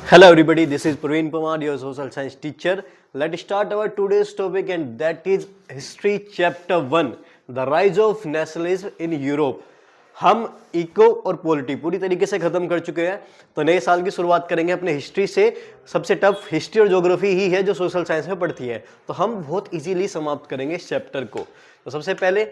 Hello everybody, this is Praveen Pamar, your social science teacher. Let's start our today's topic and that is History Chapter 1, The Rise of Nationalism in Europe. हम eco और polity पूरी तरीके से खत्म कर चुके हैं, तो नए साल की शुरुआत करेंगे अपने हिस्ट्री से। सबसे टफ हिस्ट्री और ज्योग्राफी ही है जो सोशल साइंस में पढ़ती है, तो हम बहुत इजीली समाप्त करेंगे इस चैप्टर को। तो सबसे पहले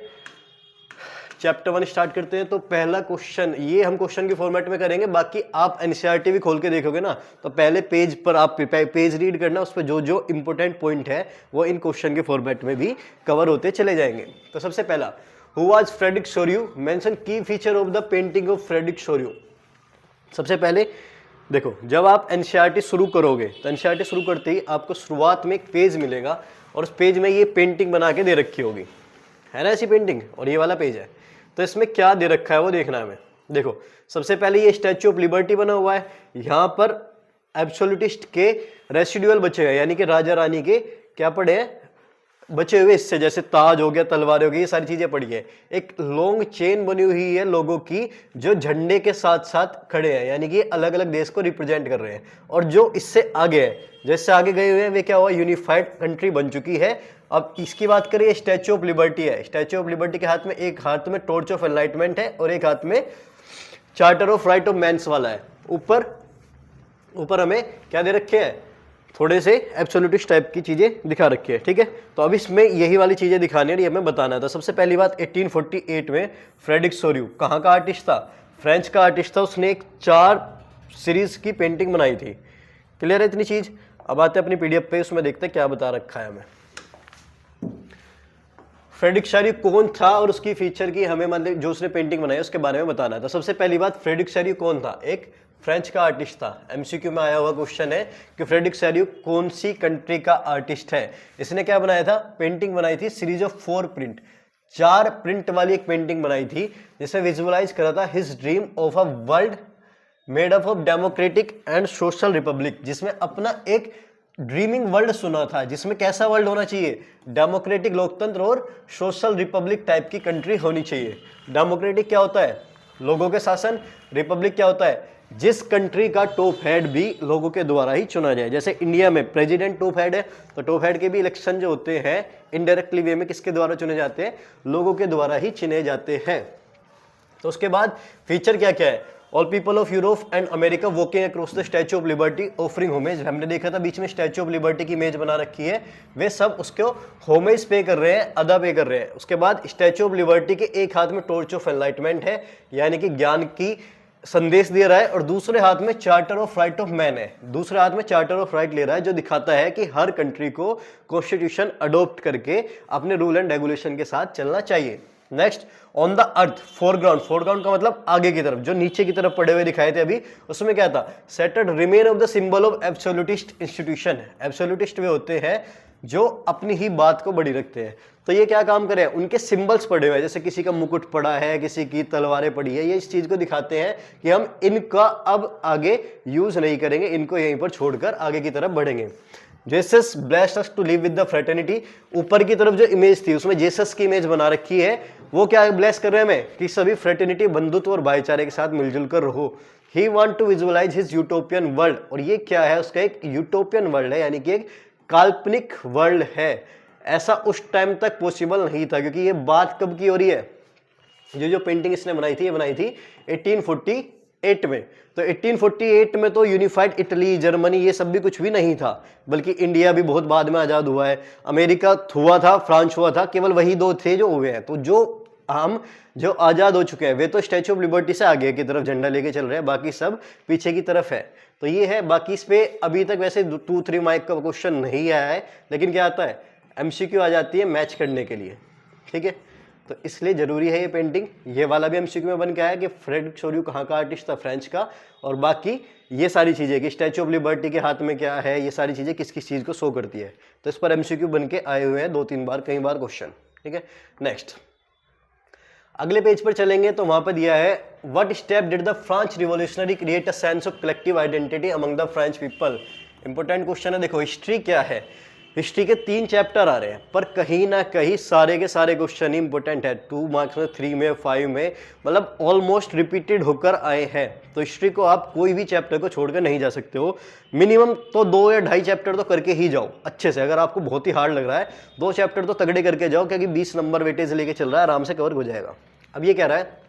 चैप्टर 1 स्टार्ट करते हैं। तो पहला क्वेश्चन, ये हम क्वेश्चन के फॉर्मेट में करेंगे, बाकी आप एनसीईआरटी भी खोल के देखोगे ना, तो पहले पेज पर आप पेज रीड करना, उस पर जो जो इंपॉर्टेंट पॉइंट है वो इन क्वेश्चन के फॉर्मेट में भी कवर होते चले जाएंगे। तो सबसे पहला, who was Frederic Sorrieu, mention की feature of the painting of Frederic Sorrieu. सबसे पहले देखो, जब आप एनसीईआरटी शुरू करोगे तो एनसीईआरटी शुरू करते ही आपको शुरुआत में एक पेज मिलेगा और उस पेज में ये पेंटिंग बना के दे रखी होगी, है ना, ऐसी पेंटिंग, और ये वाला पेज है। तो इसमें क्या दे रखा है वो देखना है हमें। देखो, सबसे पहले ये स्टैच्यू ऑफ लिबर्टी बना हुआ है, यहाँ पर एब्सोल्यूटिस्ट के रेसिडुअल बचे हैं, यानी कि राजा रानी के क्या पड़े हैं, बचे हुए इससे, जैसे ताज हो गया, तलवार हो गई, ये सारी चीजें पड़ी है। एक लॉन्ग चेन बनी हुई है लोगों की जो झंडे के साथ साथ खड़े हैं, यानी कि अलग अलग देश को रिप्रेजेंट कर रहे हैं। और जो इससे आगे है, जैसे आगे गए हुए हैं, वे क्या हुआ, यूनिफाइड कंट्री बन चुकी है। अब इसकी बात करें, स्टैच्यू ऑफ लिबर्टी है। स्टैच्यू ऑफ लिबर्टी के हाथ में, एक हाथ में टॉर्च ऑफ एनलाइटमेंट है और एक हाथ में charter of right of man's वाला है। ऊपर हमें क्या दे रखे हैं, थोड़े से एब्सोल्यूटिस्ट टाइप की चीजें दिखा रखी है, ठीक है। तो अब इसमें यही वाली चीजें दिखानी है, ये हमें बताना था। सबसे पहली बात, 1848 में फ्रेडरिक सोरियू कहाँ का आर्टिस्ट था, फ्रेंच का आर्टिस्ट था। उसने एक 4 सीरीज की पेंटिंग बनाई थी। क्लियर है इतनी चीज। अब आते हैं अपनी पीडीएफ पे, उसमें देखते हैं क्या बता रखा है हमें। फ्रेडरिक सोरियू कौन था और उसकी फीचर की हमें, मतलब जो उसने पेंटिंग बनाई उसके बारे में बताना था। सबसे पहली बात, फ्रेडरिक सोरियू कौन था, एक फ्रेंच का आर्टिस्ट था। एमसीक्यू में आया हुआ क्वेश्चन है कि फ्रेडरिक सोरियू कौन सी कंट्री का आर्टिस्ट है। इसने क्या बनाया था, पेंटिंग बनाई थी, सीरीज ऑफ 4 प्रिंट, 4 प्रिंट वाली एक पेंटिंग बनाई थी, जिसमें विजुअलाइज करा था his dream of a world made up of democratic and social Republic, जिसमें अपना एक ड्रीमिंग वर्ल्ड सुना था, जिसमें कैसा वर्ल्ड होना चाहिए, डेमोक्रेटिक लोकतंत्र और सोशल रिपब्लिक टाइप की कंट्री होनी चाहिए। डेमोक्रेटिक क्या होता है, लोगों के शासन, रिपब्लिक क्या होता है, जिस कंट्री का टॉप हेड भी लोगों के द्वारा ही चुना जाए। जैसे इंडिया में प्रेसिडेंट टॉप हेड है, तो टॉप हेड के भी इलेक्शन जो होते हैं इनडायरेक्टली वे में किसके द्वारा चुने जाते हैं, लोगों के द्वारा ही चुने जाते हैं। तो उसके बाद फीचर क्या क्या है, all people of Europe and America walking across the statue of liberty offering homage. हमने देखा था बीच में स्टैच्यू ऑफ लिबर्टी की इमेज बना रखी है, वे सब उसको होमेज पे कर रहे हैं, अदा पे कर रहे हैं। उसके बाद स्टैच्यू ऑफ लिबर्टी के एक हाथ में टॉर्च ऑफ एनलाइटमेंट है, यानी कि ज्ञान की संदेश दे रहा है, और दूसरे हाथ में charter of right of man है। दूसरे हाथ में चार्टर ऑफ राइट ले रहा है, जो दिखाता है कि हर कंट्री को कॉन्स्टिट्यूशन अडॉप्ट करके अपने रूल एंड रेगुलेशन के साथ चलना चाहिए। Next, on the earth foreground, foreground का मतलब आगे की तरफ, जो नीचे की तरफ पड़े हुए दिखाए थे अभी, उसमें क्या था, shattered remains of the symbol of absolutist institution. Absolutist वे होते हैं जो अपनी ही बात को बड़ी रखते हैं। तो ये क्या काम करे, उनके सिंबल्स पड़े हुए हैं, जैसे किसी का मुकुट पड़ा है, किसी की तलवारें पड़ी है, ये इस चीज को दिखाते हैं कि हम इनका अब आगे यूज नहीं करेंगे, इनको यहीं पर छोड़कर आगे की तरफ बढ़ेंगे। Jesus blessed us to live with the fraternity, ऊपर की तरफ जो इमेज थी उसमें जेसस की इमेज बना रखी है, वो क्या ब्लेस कर रहे हैं हमें कि सभी फ्रेटर्निटी, बंधुत्व और भाईचारे के साथ मिलजुल कर रहो। He want to visualise his utopian world, और ये क्या है, उसका एक यूटोपियन वर्ल्ड है, यानी कि एक काल्पनिक वर्ल्ड है। ऐसा उस टाइम तक पॉसिबल नहीं था, क्योंकि ये बात कब की हो रही है, जो पेंटिंग इसने बनाई थी, ये बनाई थी 1848 में। तो 1848 में तो यूनिफाइड इटली, जर्मनी, ये सब भी कुछ भी नहीं था, बल्कि इंडिया भी बहुत बाद में आजाद हुआ है, अमेरिका हुआ था, फ्रांस हुआ था, केवल वही 2 थे जो हुए हैं। तो जो आजाद हो चुके हैं वे तो स्टैच्यू ऑफ लिबर्टी से आगे की तरफ झंडा लेके चल रहे हैं, बाकी सब पीछे की तरफ है। तो ये है, बाकी इस पे अभी तक वैसे 2-3 मार्क का क्वेश्चन नहीं आया है, लेकिन क्या आता है, एमसीक्यू आ जाती है मैच करने के लिए, ठीक है। तो इसलिए जरूरी है ये पेंटिंग। ये वाला भी एमसीक्यू में बन के आया कि फ्रेडरिक सोरियू कहाँ का आर्टिस्ट था, फ्रेंच का, और बाकी ये सारी चीजें कि स्टैच्यू ऑफ लिबर्टी के हाथ में क्या है, ये सारी चीजें किस किस चीज को शो करती है। तो इस पर एमसीक्यू बन के आए हुए हैं 2-3 बार, कई बार क्वेश्चन, ठीक है। नेक्स्ट, अगले पेज पर चलेंगे तो वहां पर दिया है, what step did the French revolutionary create a sense of collective identity among the French people. Important question है। देखो, हिस्ट्री क्या है, हिस्ट्री के 3 चैप्टर आ रहे हैं, पर कहीं ना कहीं सारे के सारे क्वेश्चन इंपॉर्टेंट है। 2 मार्क्स में, 3 में, 5 में, मतलब ऑलमोस्ट रिपीटेड होकर आए हैं। तो हिस्ट्री को आप कोई भी चैप्टर को छोड़कर नहीं जा सकते हो। मिनिमम तो 2 या 2.5 चैप्टर तो करके ही जाओ अच्छे से। अगर आपको बहुत ही हार्ड लग रहा है 2 चैप्टर तो तगड़े करके जाओ, क्योंकि 20 नंबर वेटेज लेके चल रहा है, आराम से कवर हो जाएगा। अब ये कह रहा है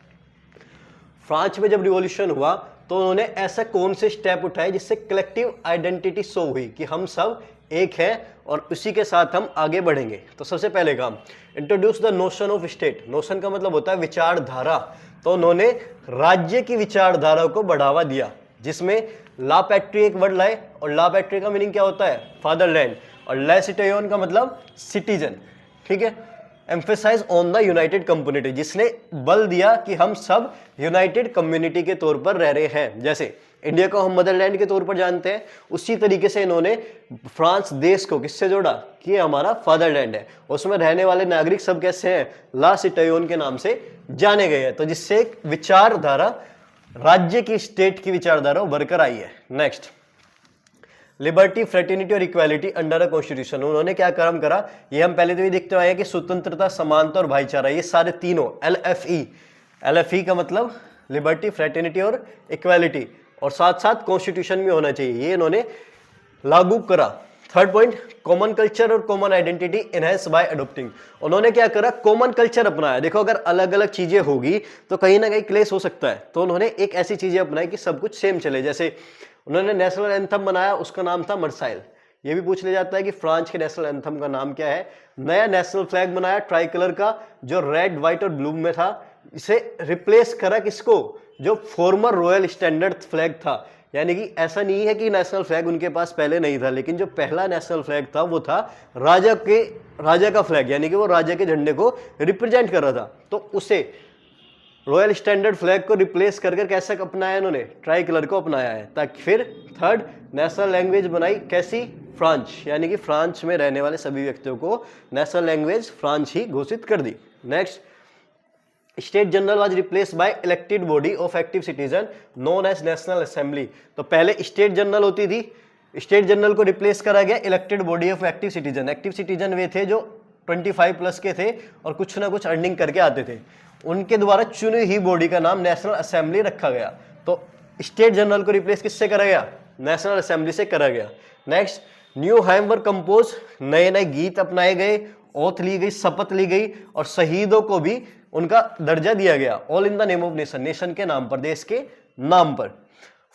फ्रांस में जब रिवॉल्यूशन हुआ तो उन्होंने ऐसा कौन से स्टेप उठाए जिससे कलेक्टिव आइडेंटिटी शो हुई कि हम सब एक हैं और उसी के साथ हम आगे बढ़ेंगे। तो सबसे पहले काम, introduce the notion of state. Notion का मतलब होता है विचारधारा। तो उन्होंने राज्य की विचारधारा को बढ़ावा दिया, जिसमें ला पैट्री एक वर्ड लाए, और ला पैट्री का मीनिंग क्या होता है? फादरलैंड, और ले सिटिजन का मतलब सिटीजन। ठीक है, emphasise on the united community, जिसने बल दिया कि हम सब यूनाइटेड कम्युनिटी के तौर पर रह रहे हैं। जैसे इंडिया को हम मदरलैंड के तौर पर जानते हैं, उसी तरीके से इन्होंने फ्रांस देश को किससे जोड़ा कि ये हमारा फादरलैंड है, उसमें रहने वाले नागरिक सब कैसे हैं? ला सिटिजन के नाम से जाने गए हैं। तो जिससे एक विचारधारा, राज्य की, स्टेट की विचारधारा उभर कर आई है। नेक्स्ट, लिबर्टी, फ्रेटर्निटी और इक्वालिटी अंडर अ कॉन्स्टिट्यूशन। उन्होंने क्या काम करा? ये हम पहले तो ये देखते आए हैं कि स्वतंत्रता, समानता और भाईचारा, ये सारे तीनों LFE का मतलब लिबर्टी, फ्रेटर्निटी और इक्वालिटी, और साथ साथ कॉन्स्टिट्यूशन में होना चाहिए, ये इन्होंने लागू करा। थर्ड पॉइंट, कॉमन कल्चर और common identity enhance bye adopting. उन्होंने क्या करा? कॉमन कल्चर अपनाया। देखो, अगर अलग अलग चीजें होगी तो कहीं ना कहीं क्लेश हो सकता है, तो उन्होंने एक ऐसी चीजें अपनाई कि सब कुछ सेम चले। जैसे उन्होंने नेशनल एंथम बनाया, उसका नाम था मर्साइल। ये भी पूछ लिया जाता है कि फ्रांस के नेशनल एंथम का नाम क्या है। नया नेशनल फ्लैग बनाया ट्राई कलर का, जो रेड, व्हाइट और ब्लू में था। इसे रिप्लेस करा किसको? जो फॉर्मर रॉयल स्टैंडर्ड फ्लैग था। यानी कि ऐसा नहीं है कि नेशनल फ्लैग उनके पास पहले नहीं था, लेकिन जो पहला नेशनल फ्लैग था वो था राजा का फ्लैग, यानी कि वो राजा के झंडे को रिप्रेजेंट कर रहा था। तो उसे रॉयल स्टैंडर्ड फ्लैग को रिप्लेस कर कैसा अपनाया इन्होंने? ट्राई कलर को अपनाया है। ताकि फिर थर्ड, नेशनल लैंग्वेज बनाई, कैसी? फ्रांच, यानी कि फ्रांस में रहने वाले सभी व्यक्तियों को नेशनल लैंग्वेज फ्रांच ही घोषित कर दी। Next, state general was replace by elected body of active citizen known as national assembly. तो पहले स्टेट जनरल होती थी, स्टेट जनरल को रिप्लेस करा गया elected body of active citizen. Active citizen वे थे जो 25 प्लस के थे और कुछ ना कुछ अर्निंग करके आते थे, उनके द्वारा चुनी हुई बॉडी का नाम नेशनल असेंबली रखा गया। तो स्टेट जनरल को रिप्लेस किससे करा गया? नेशनल असेंबली से करा गया। नेक्स्ट, न्यू हाइम वर कंपोज, नए नए गीत अपनाए गए, ओथ ली गई, शपथ ली गई, और शहीदों को भी उनका दर्जा दिया गया। All in the name of nation, nation के नाम पर, देश के नाम पर।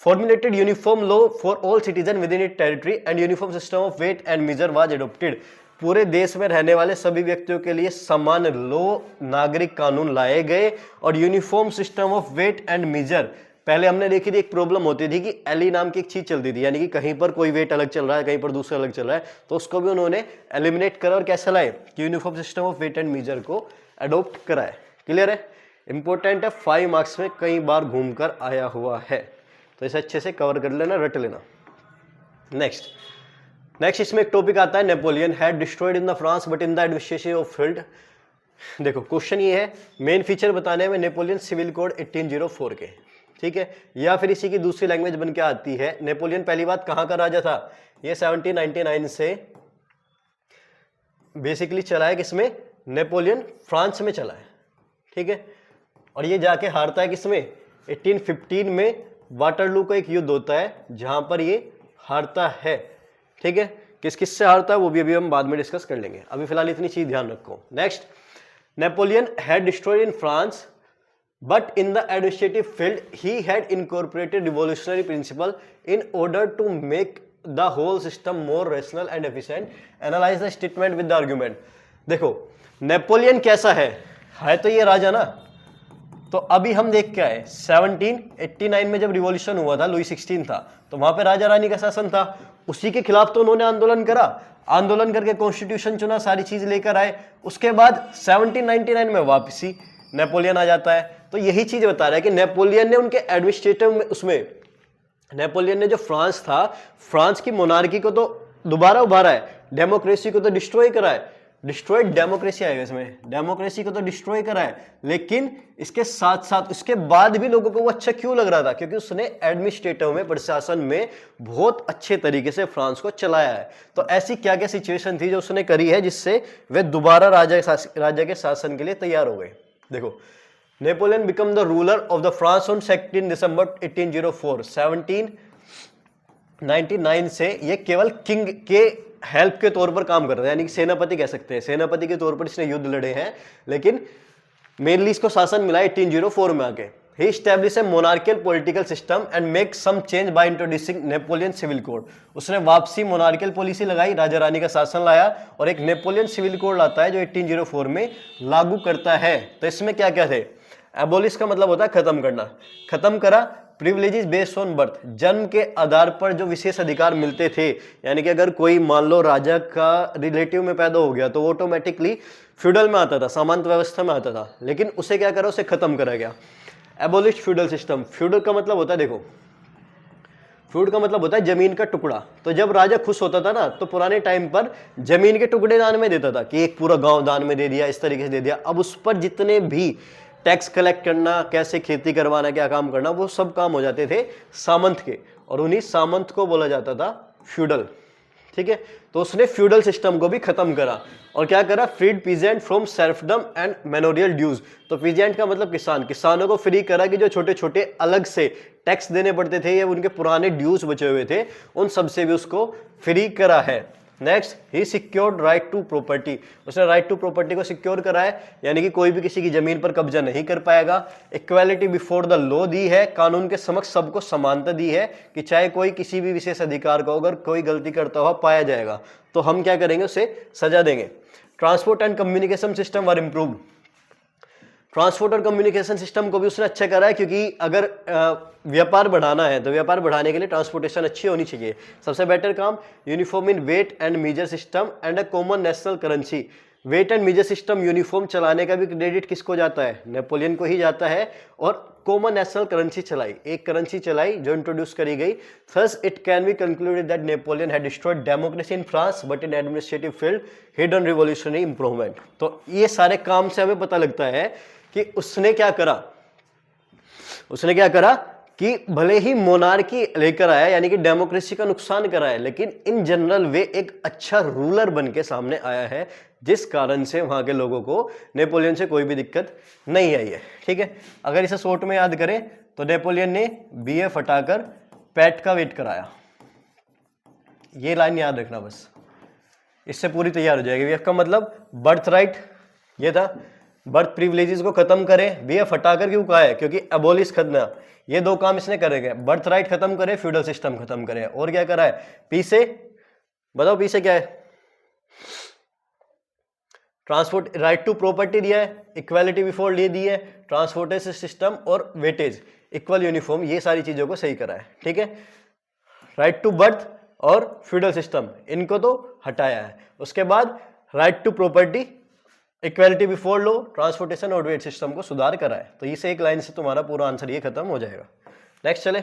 Formulated uniform law for all citizen within it territory and uniform system of weight and measure was adopted. पूरे देश में रहने वाले सभी व्यक्तियों के लिए समान लॉ, नागरिक कानून लाए गए, और uniform system of weight and measure. पहले हमने देखी थी एक प्रॉब्लम होती थी कि एली नाम की एक चीज चलती थी, यानी कि कहीं पर कोई वेट अलग चल रहा है, कहीं पर दूसरा अलग चल रहा है, तो उसको भी उन्होंने एलिमिनेट करा और कैसे लाए कि uniform system of weight and measure को अडॉप्ट कराए। क्लियर है? इंपॉर्टेंट है, 5 मार्क्स में कई बार घूमकर आया हुआ है, तो इसे अच्छे से कवर कर लेना, रट लेना। नेक्स्ट इसमें एक टॉपिक आता है, Napoleon had destroyed in the France but in the administration of field. देखो, क्वेश्चन ये है, मेन फीचर बताने में नेपोलियन सिविल कोड 1804 के, ठीक है, या फिर इसी की दूसरी लैंग्वेज बन के आती है। नेपोलियन पहली बात कहाँ का राजा था? ये 1799 से बेसिकली चला है, किसमें? नेपोलियन फ्रांस में चला है, ठीक है, और ये जाके हारता है किसमें? 1815 में वाटरलू का एक युद्ध होता है जहां पर ये हारता है, ठीक है। किस से हारता है वो भी अभी हम बाद में डिस्कस कर लेंगे, अभी फिलहाल इतनी चीज ध्यान रखो। Next, Napoleon had destroyed in France but in the administrative field he had incorporated revolutionary principle in order to make the whole system more rational and efficient. Analyse the statement with the argument. देखो, Napoleon कैसा है तो ये राजा ना, तो अभी हम देख के आए 1789 में जब रिवॉल्यूशन हुआ था, लुई 16 था, तो वहां पे राजा रानी का शासन था, उसी के खिलाफ तो उन्होंने आंदोलन करा, आंदोलन करके कॉन्स्टिट्यूशन चुना, सारी चीज लेकर आए। उसके बाद 1799 में वापसी नेपोलियन आ जाता है। तो यही चीज बता रहा है कि नेपोलियन ने उनके एडमिनिस्ट्रेटिव में, उसमें नेपोलियन ने जो फ्रांस था, फ्रांस की मोनार्की को तो दोबारा उभारा है, डेमोक्रेसी को तो डिस्ट्रॉय करा है, डिस्ट्रॉयड डेमोक्रेसी आएगा इसमें, डेमोक्रेसी को तो डिस्ट्रॉय करा है, लेकिन इसके साथ साथ उसके बाद भी लोगों को वो अच्छा क्यों लग रहा था, क्योंकि उसने एडमिनिस्ट्रेटिव में, प्रशासन में बहुत अच्छे तरीके से फ्रांस को चलाया है। तो ऐसी क्या क्या सिचुएशन थी जो उसने करी है जिससे वे दोबारा राजा के शासन के लिए तैयार हो गए। देखो, Napoleon become the ruler of the France on 16 दिसंबर 1804। 1799 से ये केवल किंग के हेल्प के तौर पर काम कर रहा है, यानी कि सेनापति कह सकते हैं, सेनापति के तौर पर इसने युद्ध लड़े हैं, लेकिन मेनली इसको शासन मिला 1804 में आके। He established a monarchical political system and make some change by introducing Napoleon civil code। उसने वापसी मोनार्कियल पॉलिसी लगाई, राजा रानी का शासन लाया और एक नेपोलियन सिविल कोड लाता है जो 1804 में लागू करता है। तो इसमें क्या क्या थे? एबोलिश का मतलब होता है खत्म करना, खत्म करा। प्रिविलेजेस बेस्ड ऑन बर्थ, जन्म के आधार पर जो विशेष अधिकार मिलते थे, यानी कि अगर कोई मान लो राजा का रिलेटिव में पैदा हो गया तो ऑटोमेटिकली फ्यूडल में आता था, सामंत व्यवस्था में आता था, लेकिन उसे क्या करा, उसे खत्म करा गया। एबोलिश फ्यूडल सिस्टम, फ्यूडल का मतलब होता है, देखो फ्यूड का मतलब होता है जमीन का टुकड़ा। तो जब राजा खुश होता था ना, तो पुराने टाइम पर जमीन के टुकड़े दान में देता था कि एक पूरा गांव दान में दे दिया, इस तरीके से दे दिया। अब उस पर जितने भी टैक्स कलेक्ट करना, कैसे खेती करवाना, क्या काम करना, वो सब काम हो जाते थे सामंत के, और उन्हीं सामंत को बोला जाता था फ्यूडल। ठीक है, तो उसने फ्यूडल सिस्टम को भी खत्म करा और क्या करा, freed peasant from serfdom and manorial dues. तो पीजेंट का मतलब किसान, किसानों को फ्री करा कि जो छोटे छोटे अलग से टैक्स देने पड़ते थे या उनके पुराने ड्यूज बचे हुए थे, उन सब से भी उसको फ्री करा है। Next, he secured right to property, उसने राइट टू प्रॉपर्टी को सिक्योर करा है, यानी कि कोई भी किसी की जमीन पर कब्जा नहीं कर पाएगा। इक्वालिटी बिफोर द लॉ दी है, कानून के समक्ष सबको समानता दी है कि चाहे कोई किसी भी विशेष अधिकार को अगर कोई गलती करता हुआ पाया जाएगा तो हम क्या करेंगे, उसे सजा देंगे। Transport and communication system were improved, transport और कम्युनिकेशन सिस्टम को भी उसने अच्छा करा है, क्योंकि अगर व्यापार बढ़ाना है तो व्यापार बढ़ाने के लिए ट्रांसपोर्टेशन अच्छी होनी चाहिए। सबसे बेटर काम, uniform in weight and measure system and a common national currency. Weight and measure system uniform चलाने का भी क्रेडिट किसको जाता है, नेपोलियन को ही जाता है। और कॉमन नेशनल करेंसी चलाई, एक करेंसी चलाई जो इंट्रोड्यूस करी गई। Thus it can be concluded that Napoleon had destroyed democracy in France but in administrative field he done revolutionary improvement. तो ये सारे काम से हमें पता लगता है कि उसने क्या करा, उसने क्या करा कि भले ही मोनार्की लेकर आया, यानी कि डेमोक्रेसी का नुकसान कराया, लेकिन इन जनरल वे एक अच्छा रूलर बन के सामने आया है, जिस कारण से वहां के लोगों को नेपोलियन से कोई भी दिक्कत नहीं आई है। ठीक है, अगर इसे शॉर्ट में याद करें तो नेपोलियन ने बीएफ हटाकर पैट का वेट कराया। ये लाइन याद रखना बस, इससे पूरी तैयार हो जाएगी। बीएफ का मतलब बर्थ राइट, ये था, बर्थ प्रिविलेजेस को खत्म करें। बीएफ हटाकर क्यों कहा है, क्योंकि एबोलिश करना, ये दो काम इसने करेंगे, बर्थ राइट खत्म करे, फ्यूडल सिस्टम खत्म करे। और क्या करा है, पी से बताओ, पी से क्या है, ट्रांसपोर्ट राइट टू प्रॉपर्टी दिया है, इक्वालिटी बिफोर लॉ दी है, ट्रांसपोर्टेशन सिस्टम और वेटेज इक्वल यूनिफॉर्म, ये सारी चीजों को सही करा है। ठीक है, राइट टू बर्थ और फ्यूडल सिस्टम इनको तो हटाया है। उसके बाद right to property, equality before law, transportation और वेट सिस्टम को सुधार करा है। तो इसे एक लाइन से तुम्हारा पूरा आंसर ये खत्म हो जाएगा। नेक्स्ट चले,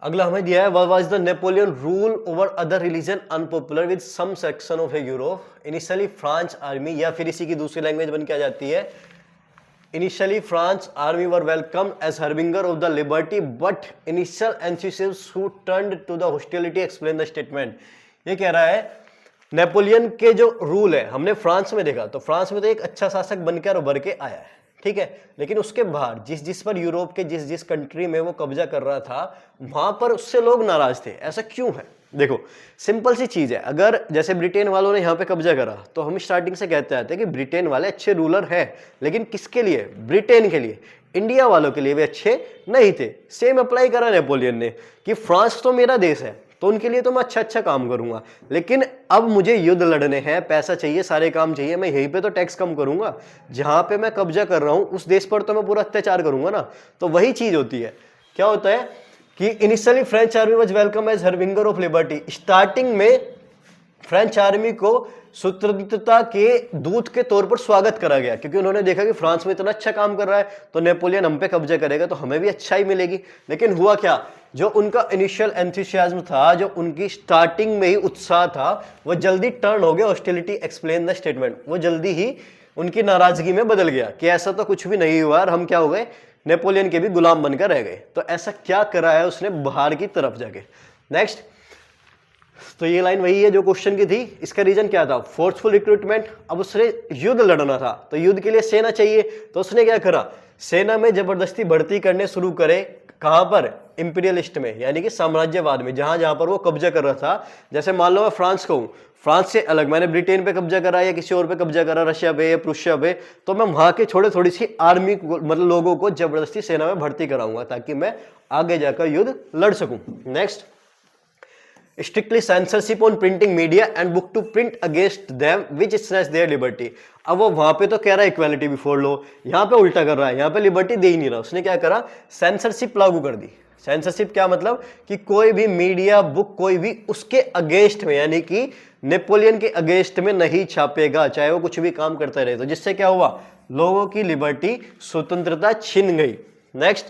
अगला हमें दिया है, what was the Napoleon rule over other religion unpopular with some section of Europe. Initially France army, या फिर इसी की दूसरी लैंग्वेज बन के आ जाती है, initially France army were welcome as harbinger of the liberty but initial enthusiasts who turned to the hostility explain the statement. ये कह रहा है नेपोलियन के जो रूल है हमने फ्रांस में देखा, तो फ्रांस में तो एक अच्छा शासक बनकर उभर के आया है, ठीक है, लेकिन उसके बाहर जिस पर यूरोप के जिस कंट्री में वो कब्जा कर रहा था, वहां पर उससे लोग नाराज थे। ऐसा क्यों है, देखो सिंपल सी चीज है। अगर जैसे ब्रिटेन वालों ने यहाँ पे कब्जा करा, तो हम स्टार्टिंग से कहते आते हैं कि ब्रिटेन वाले अच्छे रूलर हैं, लेकिन किसके लिए, ब्रिटेन के लिए। इंडिया वालों के लिए वे अच्छे नहीं थे। सेम अप्लाई करा नेपोलियन ने कि फ्रांस तो मेरा देश है, तो उनके लिए तो मैं अच्छा काम करूंगा, लेकिन अब मुझे युद्ध लड़ने हैं, पैसा चाहिए, सारे काम चाहिए, मैं यहीं पे तो टैक्स कम करूंगा, जहां पे मैं कब्जा कर रहा हूं उस देश पर तो मैं पूरा अत्याचार करूंगा ना। तो वही चीज होती है, क्या होता है कि initially French army was welcome as harbinger of liberty. Starting में फ्रेंच आर्मी को स्वतंत्रता के दूत के तौर पर स्वागत करा गया, क्योंकि उन्होंने देखा कि फ्रांस में इतना अच्छा काम कर रहा है तो नेपोलियन हम पे कब्जा करेगा तो हमें भी अच्छा ही मिलेगी। लेकिन हुआ क्या, जो उनका इनिशियल एंथुसियाज्म था, जो उनकी स्टार्टिंग में ही उत्साह था, वो जल्दी टर्न हो गया हॉस्टिलिटी एक्सप्लेन द स्टेटमेंट। वो जल्दी ही उनकी नाराजगी में बदल गया कि ऐसा तो कुछ भी नहीं हुआ और हम क्या हो गए, नेपोलियन के भी गुलाम बनकर रह गए। तो ऐसा क्या करा है उसने बाहर की तरफ जाके। नेक्स्ट, तो ये लाइन वही है जो क्वेश्चन की थी। इसका रीजन क्या था, फोर्सफुल रिक्रूटमेंट। अब उसने युद्ध लड़ना था तो युद्ध के लिए सेना चाहिए, तो उसने क्या करा, सेना में जबरदस्ती भर्ती करने शुरू करे। कहां पर, इंपीरियलिस्ट में, यानी कि साम्राज्यवाद में, जहां जहां पर वो कब्जा कर रहा था। जैसे मान लो मैं फ्रांस को हूं, फ्रांस से अलग मैंने ब्रिटेन पे कब्जा करा या किसी और पे कब्जा करा, रशिया पे या प्रूशिया पे, तो मैं वहां के थोड़ी सी आर्मी मतलब लोगों को जबरदस्ती सेना में भर्ती कराऊंगा ताकि मैं आगे जाकर युद्ध लड़ सकूं। Next, strictly censorship on printing media and book to print against them which stress their liberty. अब वो वहां पे तो कह रहा है इक्वालिटी बिफोर लॉ, यहाँ पे उल्टा कर रहा है, यहाँ पे लिबर्टी दे ही नहीं रहा। उसने क्या करा, सेंसरशिप लागू कर दी। सेंसरशिप क्या मतलब कि कोई भी मीडिया बुक कोई भी उसके अगेंस्ट में, यानी कि नेपोलियन के अगेंस्ट में नहीं छापेगा, चाहे वो कुछ भी काम करता रहे। तो जिससे क्या हुआ, लोगों की लिबर्टी, स्वतंत्रता छिन गई। Next,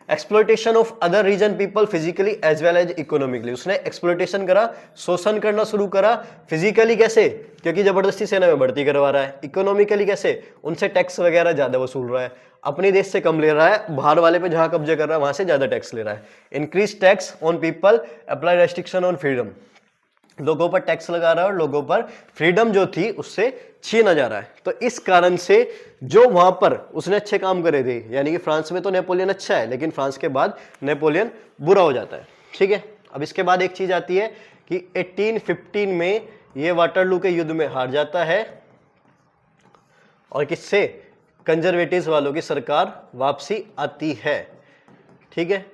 exploitation of other region people physically as well as economically. उसने एक्सप्लोइटेशन करा, शोषण करना शुरू करा। फिजिकली कैसे, क्योंकि जबरदस्ती सेना में भर्ती करवा रहा है। इकोनॉमिकली कैसे, उनसे टैक्स वगैरह ज्यादा वसूल रहा है, अपने देश से कम ले रहा है, बाहर वाले पे जहां कब्जा कर रहा है वहां से ज्यादा टैक्स ले रहा है। Increase tax on people, apply restriction on freedom. लोगों पर टैक्स लगा रहा है और लोगों पर फ्रीडम जो थी उससे छीना जा रहा है। तो इस कारण से जो वहां पर उसने अच्छे काम करे थे, यानी कि फ्रांस में तो नेपोलियन अच्छा है, लेकिन फ्रांस के बाद नेपोलियन बुरा हो जाता है। ठीक है, अब इसके बाद एक चीज आती है कि 1815 में ये वाटरलू के युद्ध में हार जाता है और किससे, कंजर्वेटिव्स वालों की सरकार वापसी आती है। ठीक है,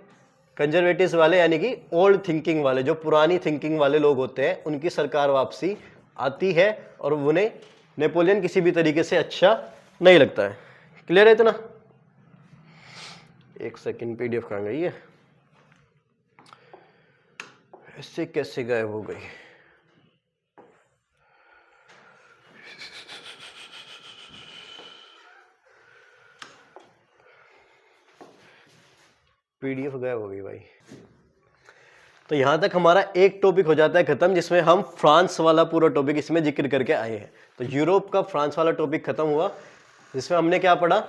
कंजर्वेटिव्स वाले यानी कि ओल्ड थिंकिंग वाले, जो पुरानी थिंकिंग वाले लोग होते हैं, उनकी सरकार वापसी आती है और उन्हें नेपोलियन किसी भी तरीके से अच्छा नहीं लगता है। क्लियर है इतना? एक सेकंड, पीडीएफ कहाँ गई है, ऐसे कैसे गायब हो गई? पीडीएफ गायब हो गई भाई। तो यहां तक हमारा एक टॉपिक हो जाता है खत्म, जिसमें हम फ्रांस वाला पूरा टॉपिक इसमें जिक्र करके आए हैं। तो यूरोप का फ्रांस वाला टॉपिक खत्म हुआ, जिसमें हमने क्या पढ़ा,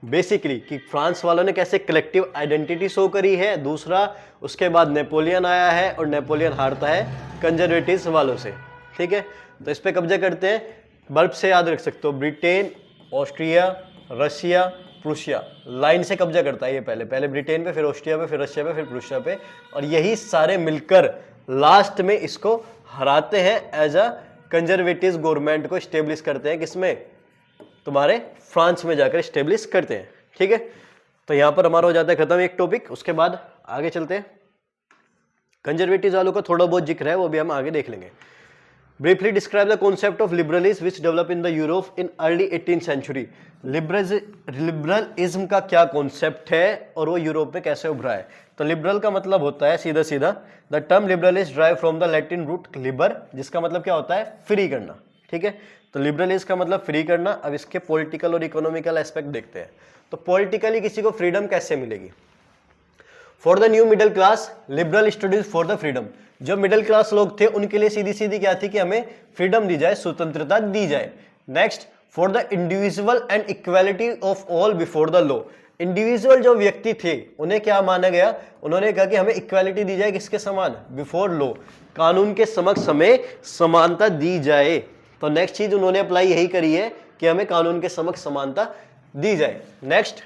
बेसिकली कि फ्रांस वालों ने कैसे कलेक्टिव आइडेंटिटी शो करी है। दूसरा, उसके बाद नेपोलियन आया है और नेपोलियन हारता है कंजर्वेटिव्स वालों से। ठीक है, तो इस पर कब्जा करते हैं। बल्ब से याद रख सकते हो, Britain, Austria, Russia, Prussia, line से कब्जा करता है ये। पहले ब्रिटेन पे, फिर ऑस्ट्रिया पे, फिर रशिया पे, फिर प्रूशिया पे, और यही सारे मिलकर लास्ट में इसको हराते हैं। एज अ कंजर्वेटिव गवर्नमेंट को स्टेब्लिश करते हैं, किसमें, तुम्हारे फ्रांस में जाकर स्टेब्लिश करते हैं। ठीक है, तो यहां पर हमारा हो जाता है खत्म एक टॉपिक। उसके बाद आगे चलते हैं। कंजर्वेटिव वालों का थोड़ा बहुत जिक्र है, वो भी हम आगे देख लेंगे। Briefly describe the concept of liberalism which developed in the Europe in early 18th century. Liberalism का क्या कॉन्सेप्ट है और वो यूरोप में कैसे उभरा है? तो लिबरल का मतलब होता है सीधा सीधा, the term liberalist drive from the Latin root liber, जिसका मतलब क्या होता है, फ्री करना। ठीक है, तो लिबरलिज्म का मतलब फ्री करना। अब इसके पॉलिटिकल और इकोनॉमिकल एस्पेक्ट देखते हैं। तो पॉलिटिकली किसी को फ्रीडम कैसे मिलेगी? For the new middle class liberal studies for the freedom. जो मिडिल क्लास लोग थे उनके लिए सीधी सीधी क्या थी कि हमें फ्रीडम दी जाए, स्वतंत्रता दी जाए। Next, for the individual and equality of all before the law. Individual जो व्यक्ति थे उन्हें क्या माना गया, उन्होंने कहा कि हमें इक्वालिटी दी जाए, किसके समान, बिफोर लॉ, कानून के समक्ष हमें समानता दी जाए। तो नेक्स्ट चीज उन्होंने अप्लाई यही करी है कि हमें कानून के समक्ष समानता दी जाए। Next,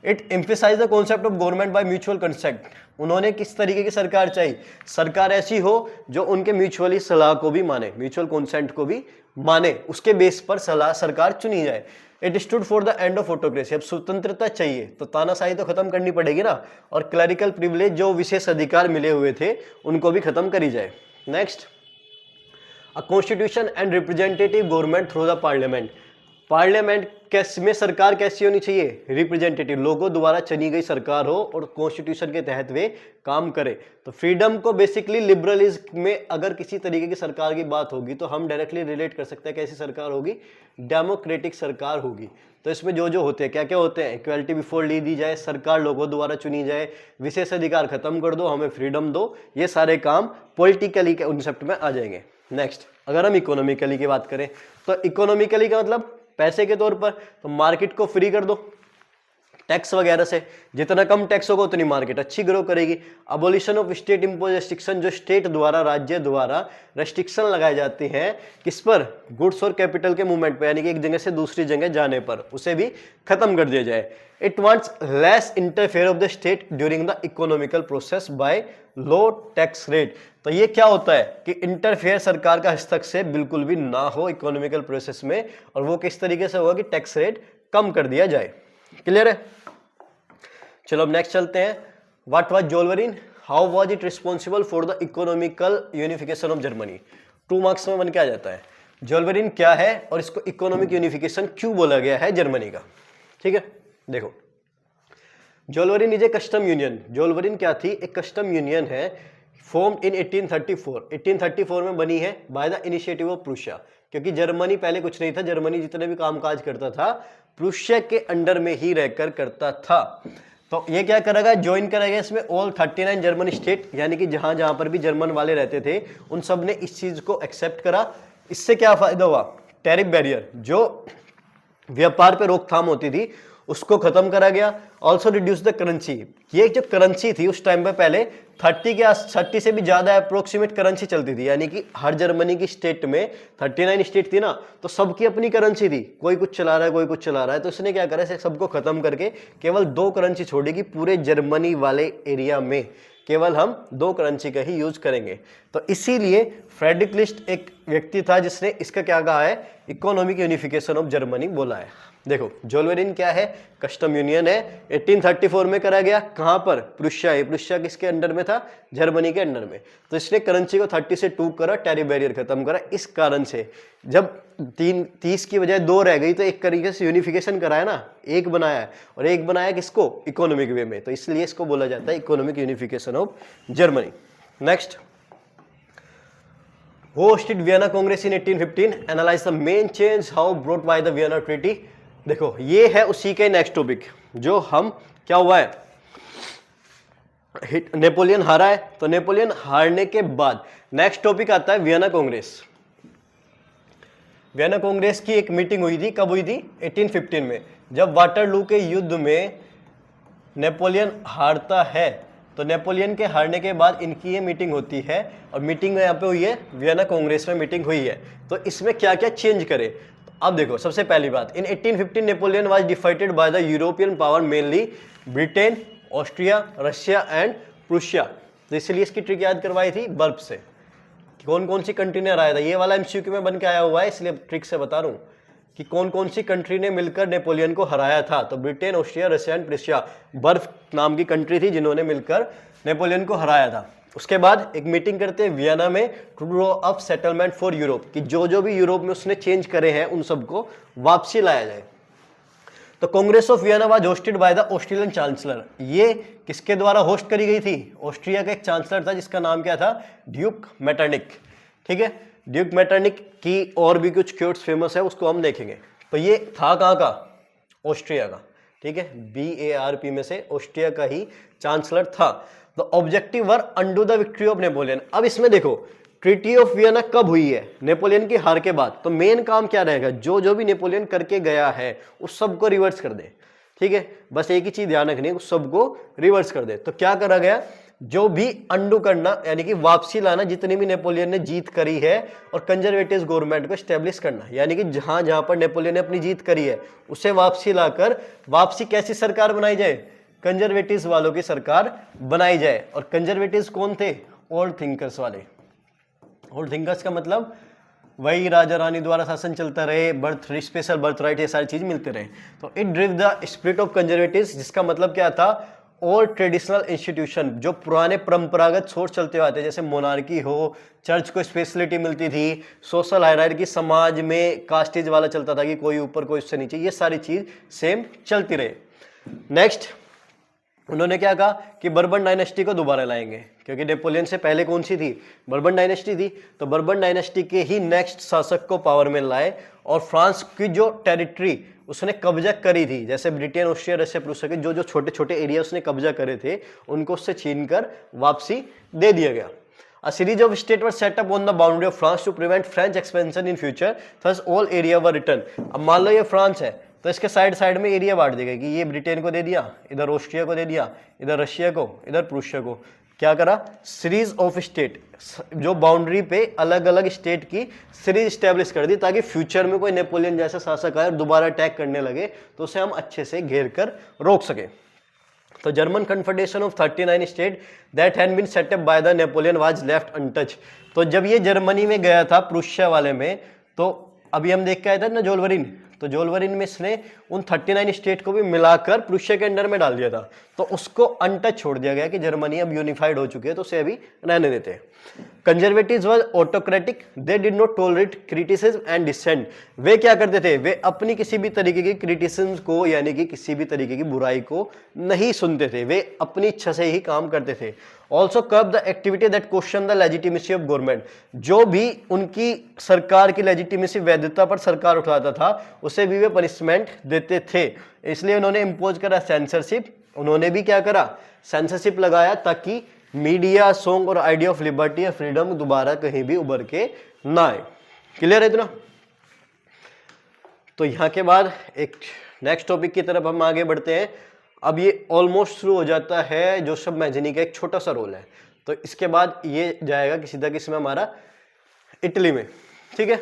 it emphasise the concept of government by mutual consent. उन्होंने किस तरीके की सरकार चाहिए, सरकार ऐसी हो जो उनके म्यूचुअली सलाह को भी माने, म्यूचुअल कंसेंट को भी माने, उसके बेस पर सलाह सरकार चुनी जाए। It stood for the end of autocracy. अब स्वतंत्रता चाहिए तो तानाशाही तो खत्म करनी पड़ेगी ना, और क्लरिकल प्रिविलेज जो विशेष अधिकार मिले हुए थे उनको भी खत्म करी जाए। Next, a constitution and representative government through the parliament. Parliament में सरकार कैसी होनी चाहिए? रिप्रेजेंटेटिव, लोगों द्वारा चुनी गई सरकार हो और कॉन्स्टिट्यूशन के तहत वे काम करे। तो फ्रीडम को बेसिकली लिबरलिज्म में अगर किसी तरीके की सरकार की बात होगी तो हम डायरेक्टली रिलेट कर सकते हैं कैसी सरकार होगी? डेमोक्रेटिक सरकार होगी। तो इसमें जो जो होते हैं, क्या क्या होते हैं? इक्वालिटी बिफोर लॉ दी जाए, सरकार लोगों द्वारा चुनी जाए, विशेष अधिकार खत्म कर दो, हमें फ्रीडम दो, ये सारे काम पॉलिटिकली के कॉन्सेप्ट में आ जाएंगे। नेक्स्ट, अगर हम इकोनॉमिकली की बात करें तो इकोनॉमिकली का मतलब पैसे के तौर पर, तो मार्केट को फ्री कर दो टैक्स वगैरह से, जितना कम टैक्स होगा उतनी मार्केट अच्छी ग्रो करेगी। Abolition of state impose restriction, जो स्टेट द्वारा, राज्य द्वारा रेस्ट्रिक्शन लगाए जाते हैं किस पर? गुड्स और कैपिटल के मूवमेंट पर, यानी कि एक जगह से दूसरी जगह जाने पर, उसे भी खत्म कर दिया जाए। It wants less interfere of the state during the economical process by low tax rate. तो ये क्या होता है कि इंटरफेयर, सरकार का हस्तक्षेप बिल्कुल भी ना हो इकोनॉमिकल प्रोसेस में, और वो किस तरीके से होगा कि टैक्स रेट कम कर दिया जाए। क्लियर है? चलो अब नेक्स्ट चलते हैं। What was Zollverein? How was it responsible for the economical unification of Germany? 2 marks में बन के आ जाता है। जोल्वरिन क्या है और इसको इकोनॉमिक यूनिफिकेशन क्यों बोला गया है जर्मनी का? ठीक है, देखो, जोल्वरिन इज ए कस्टम यूनियन। जोल्वरिन क्या थी? एक कस्टम यूनियन है, फॉर्म्ड इन 1834। 1834 में बनी है by the initiative of Prussia, क्योंकि जर्मनी पहले कुछ नहीं था, जर्मनी जितने भी कामकाज करता था प्रूशिया के अंडर में ही रहकर करता था। तो ये क्या करेगा? ज्वाइन करेगा इसमें ऑल 39 जर्मन स्टेट, यानी कि जहां जहां पर भी जर्मन वाले रहते थे उन सब ने इस चीज को एक्सेप्ट करा। इससे क्या फायदा हुआ? टैरिफ बैरियर, जो व्यापार पे रोकथाम होती थी, उसको खत्म करा गया। ऑल्सो रिड्यूस द करेंसी, ये जो करेंसी थी उस टाइम पे पहले 30 से भी ज्यादा अप्रोक्सीमेट करेंसी चलती थी, यानी कि हर जर्मनी की स्टेट में 39 स्टेट थी ना, तो सबकी अपनी करेंसी थी, कोई कुछ चला रहा है कोई कुछ चला रहा है। तो इसने क्या करा? सबको खत्म करके केवल 2 करेंसी छोड़ेगी पूरे जर्मनी वाले एरिया में, केवल हम 2 करेंसी का ही यूज करेंगे। तो इसीलिए फ्रेडरिक लिस्ट एक व्यक्ति था जिसने इसका क्या कहा है? इकोनॉमिक यूनिफिकेशन ऑफ जर्मनी बोला है। देखो, जोल्वरिन क्या है? कस्टम यूनियन है, 1834 में करा गया। कहां पर? प्रूशिया। प्रूशिया किसके अंडर में था? जर्मनी के अंडर में। तो इसने करेंसी को 30 से 2 करा, टैरिफ बैरियर खत्म करा। इस कारण से जब 30 की बजाय 2 रह गई तो एक तरीके से यूनिफिकेशन कराया ना, एक बनाया है, और एक बनाया किसको? इकोनॉमिक वे में। तो इसलिए इसको बोला जाता है economic unification of Germany. Next, hosted Vienna Congress in 1815, analyze the main change how brought by the Vienna Treaty। देखो, ये है उसी के नेक्स्ट टॉपिक जो हम क्या हुआ है, नेपोलियन हारा है, तो नेपोलियन हारने के बाद नेक्स्ट टॉपिक आता है वियना कांग्रेस। वियना कांग्रेस की एक मीटिंग हुई थी, कब हुई थी? 1815 में, जब वाटरलू के युद्ध में नेपोलियन हारता है। तो नेपोलियन के हारने के बाद इनकी ये मीटिंग होती है, और मीटिंग यहाँ पे हुई है वियना कांग्रेस में मीटिंग हुई है। तो इसमें क्या क्या चेंज करे? तो अब देखो, सबसे पहली बात, इन 1815 Napoleon was defeated by the European power, mainly Britain, Austria, Russia and Prussia. तो इसलिए इसकी ट्रिक याद करवाई थी बल्ब से, कौन कौन सी कंट्री ने हराया था। ये वाला एमसीक्यू में बन के आया हुआ है, इसलिए ट्रिक से बता रहा हूँ कि कौन कौन सी कंट्री ने मिलकर नेपोलियन को हराया था। तो Britain, Austria, Russia and Prussia, बर्फ नाम की कंट्री थी जिन्होंने मिलकर नेपोलियन को हराया था। उसके बाद एक मीटिंग करते हैं वियना में, to draw up settlement for Europe, कि जो जो भी यूरोप में उसने चेंज करे हैं उन सबको वापसी लाया जाए। तो Congress of Vienna was hosted by the Australian chancellor. ये किसके द्वारा होस्ट करी गई थी? ऑस्ट्रिया का एक चांसलर था जिसका नाम क्या था? Duke Metternich. ठीक है, ड्यूक मेटरनिक की और भी कुछ क्योट्स फेमस है, उसको हम देखेंगे। तो ये था कहाँ का? ऑस्ट्रिया का। ठीक है, BARP में से ऑस्ट्रिया का ही चांसलर था। The objective were undo the victory of Napoleon. अब इसमें देखो, ट्रीटी ऑफ वियना कब हुई है? नेपोलियन की हार के बाद। तो मेन काम क्या रहेगा? जो जो भी नेपोलियन करके गया है उस सबको रिवर्स कर दे। ठीक है, बस एक ही चीज ध्यान रखनी है, उस सबको रिवर्स कर दे। तो क्या करा गया? जो भी अंडू करना, यानी कि वापसी लाना, जितनी भी नेपोलियन ने जीत करी है, और कंजर्वेटिव गवर्नमेंट को स्टैब्लिश करना, यानी कि जहां जहां पर नेपोलियन ने अपनी जीत करी है उसे वापसी लाकर, वापसी कैसी सरकार बनाई जाए? कंजर्वेटिव्स वालों की सरकार बनाई जाए। और कंजर्वेटिव्स कौन थे? ओल्ड थिंकर्स वाले। ओल्ड थिंकर्स का मतलब वही राजा रानी द्वारा शासन चलता रहे, बर्थ स्पेशल बर्थ राइट, ये सारी चीज मिलते रहे। तो it drive the spirit of conservatives, जिसका मतलब क्या था? ऑल ट्रेडिशनल इंस्टीट्यूशन, जो पुराने परंपरागत सोच चलते हुए आते हैं, जैसे मोनार्की हो, चर्च को स्पेशलिटी मिलती थी, सोशल हायरार्की, समाज में कास्टेज वाला चलता था कि कोई ऊपर कोई उससे नीचे, ये सारी चीज सेम चलती रहे। नेक्स्ट उन्होंने क्या कहा कि बर्बन डायनेस्टी को दोबारा लाएंगे, क्योंकि नेपोलियन से पहले कौन सी थी, बर्बन डायनेस्टी थी, तो बर्बन डायनेस्टी के ही नेक्स्ट शासक को पावर में लाए और फ्रांस की जो टेरिटरी उसने कब्जा करी थी, जैसे ब्रिटेन, ऑस्ट्रिया, रशिया, प्रूसिया के जो जो छोटे छोटे एरिया उसने कब्जा करे थे, उनको उससे छीनकर वापसी दे दिया गया। A series of states were set up on the boundary of France to prevent French expansion in future. Thus all area were returned. अब मान लो ये फ्रांस है तो इसके साइड साइड में एरिया बांट दी गई कि ये ब्रिटेन को दे दिया, इधर ऑस्ट्रिया को दे दिया, इधर रशिया को, इधर प्रूशिया को। क्या करा, सीरीज ऑफ स्टेट, जो बाउंड्री पे अलग अलग स्टेट की सीरीज स्टैब्लिश कर दी, ताकि फ्यूचर में कोई नेपोलियन जैसा शासक आए और दोबारा अटैक करने लगे तो उसे हम अच्छे से घेर कर रोक सके। तो German confederation of 39 state that had been set up by the Napoleon was left untouch. तो जब ये जर्मनी में गया था प्रूशिया वाले में, तो अभी हम देख के आए थे ना जोलवरिन, तो जोलवरिन में इसने उन 39 स्टेट को भी मिलाकर प्रूशिया के अंडर में डाल दिया था, तो उसको अनटच छोड़ दिया गया कि जर्मनी अब यूनिफाइड हो चुकी है तो उसे अभी रहने देते हैं। Conservatives was autocratic, they did not tolerate criticism and dissent. वे क्या करते थे, वे अपनी किसी भी तरीके की क्रिटिसिज्म को, यानी कि किसी भी तरीके की बुराई को नहीं सुनते थे, वे अपनी इच्छा से ही काम करते थे। Also कर्ब the activity that question the legitimacy of government, जो भी उनकी सरकार की लेजिटिमेसी, वैधता पर सरकार उठाता था उसे भी वे पनिशमेंट देते थे। इसलिए उन्होंने इम्पोज करा सेंसरशिप, उन्होंने भी क्या करा, सेंसरशिप लगाया, ताकि मीडिया, सॉन्ग और आइडिया ऑफ लिबर्टी या फ्रीडम दोबारा कहीं भी उभर के ना आए। क्लियर है इतना? तो यहां के बाद एक नेक्स्ट टॉपिक की तरफ हम आगे बढ़ते हैं। अब ये ऑलमोस्ट शुरू हो जाता है जोसेफ मैज़नी का एक छोटा सा रोल है, तो इसके बाद ये जाएगा कि सीधा किसमें, हमारा इटली में। ठीक है,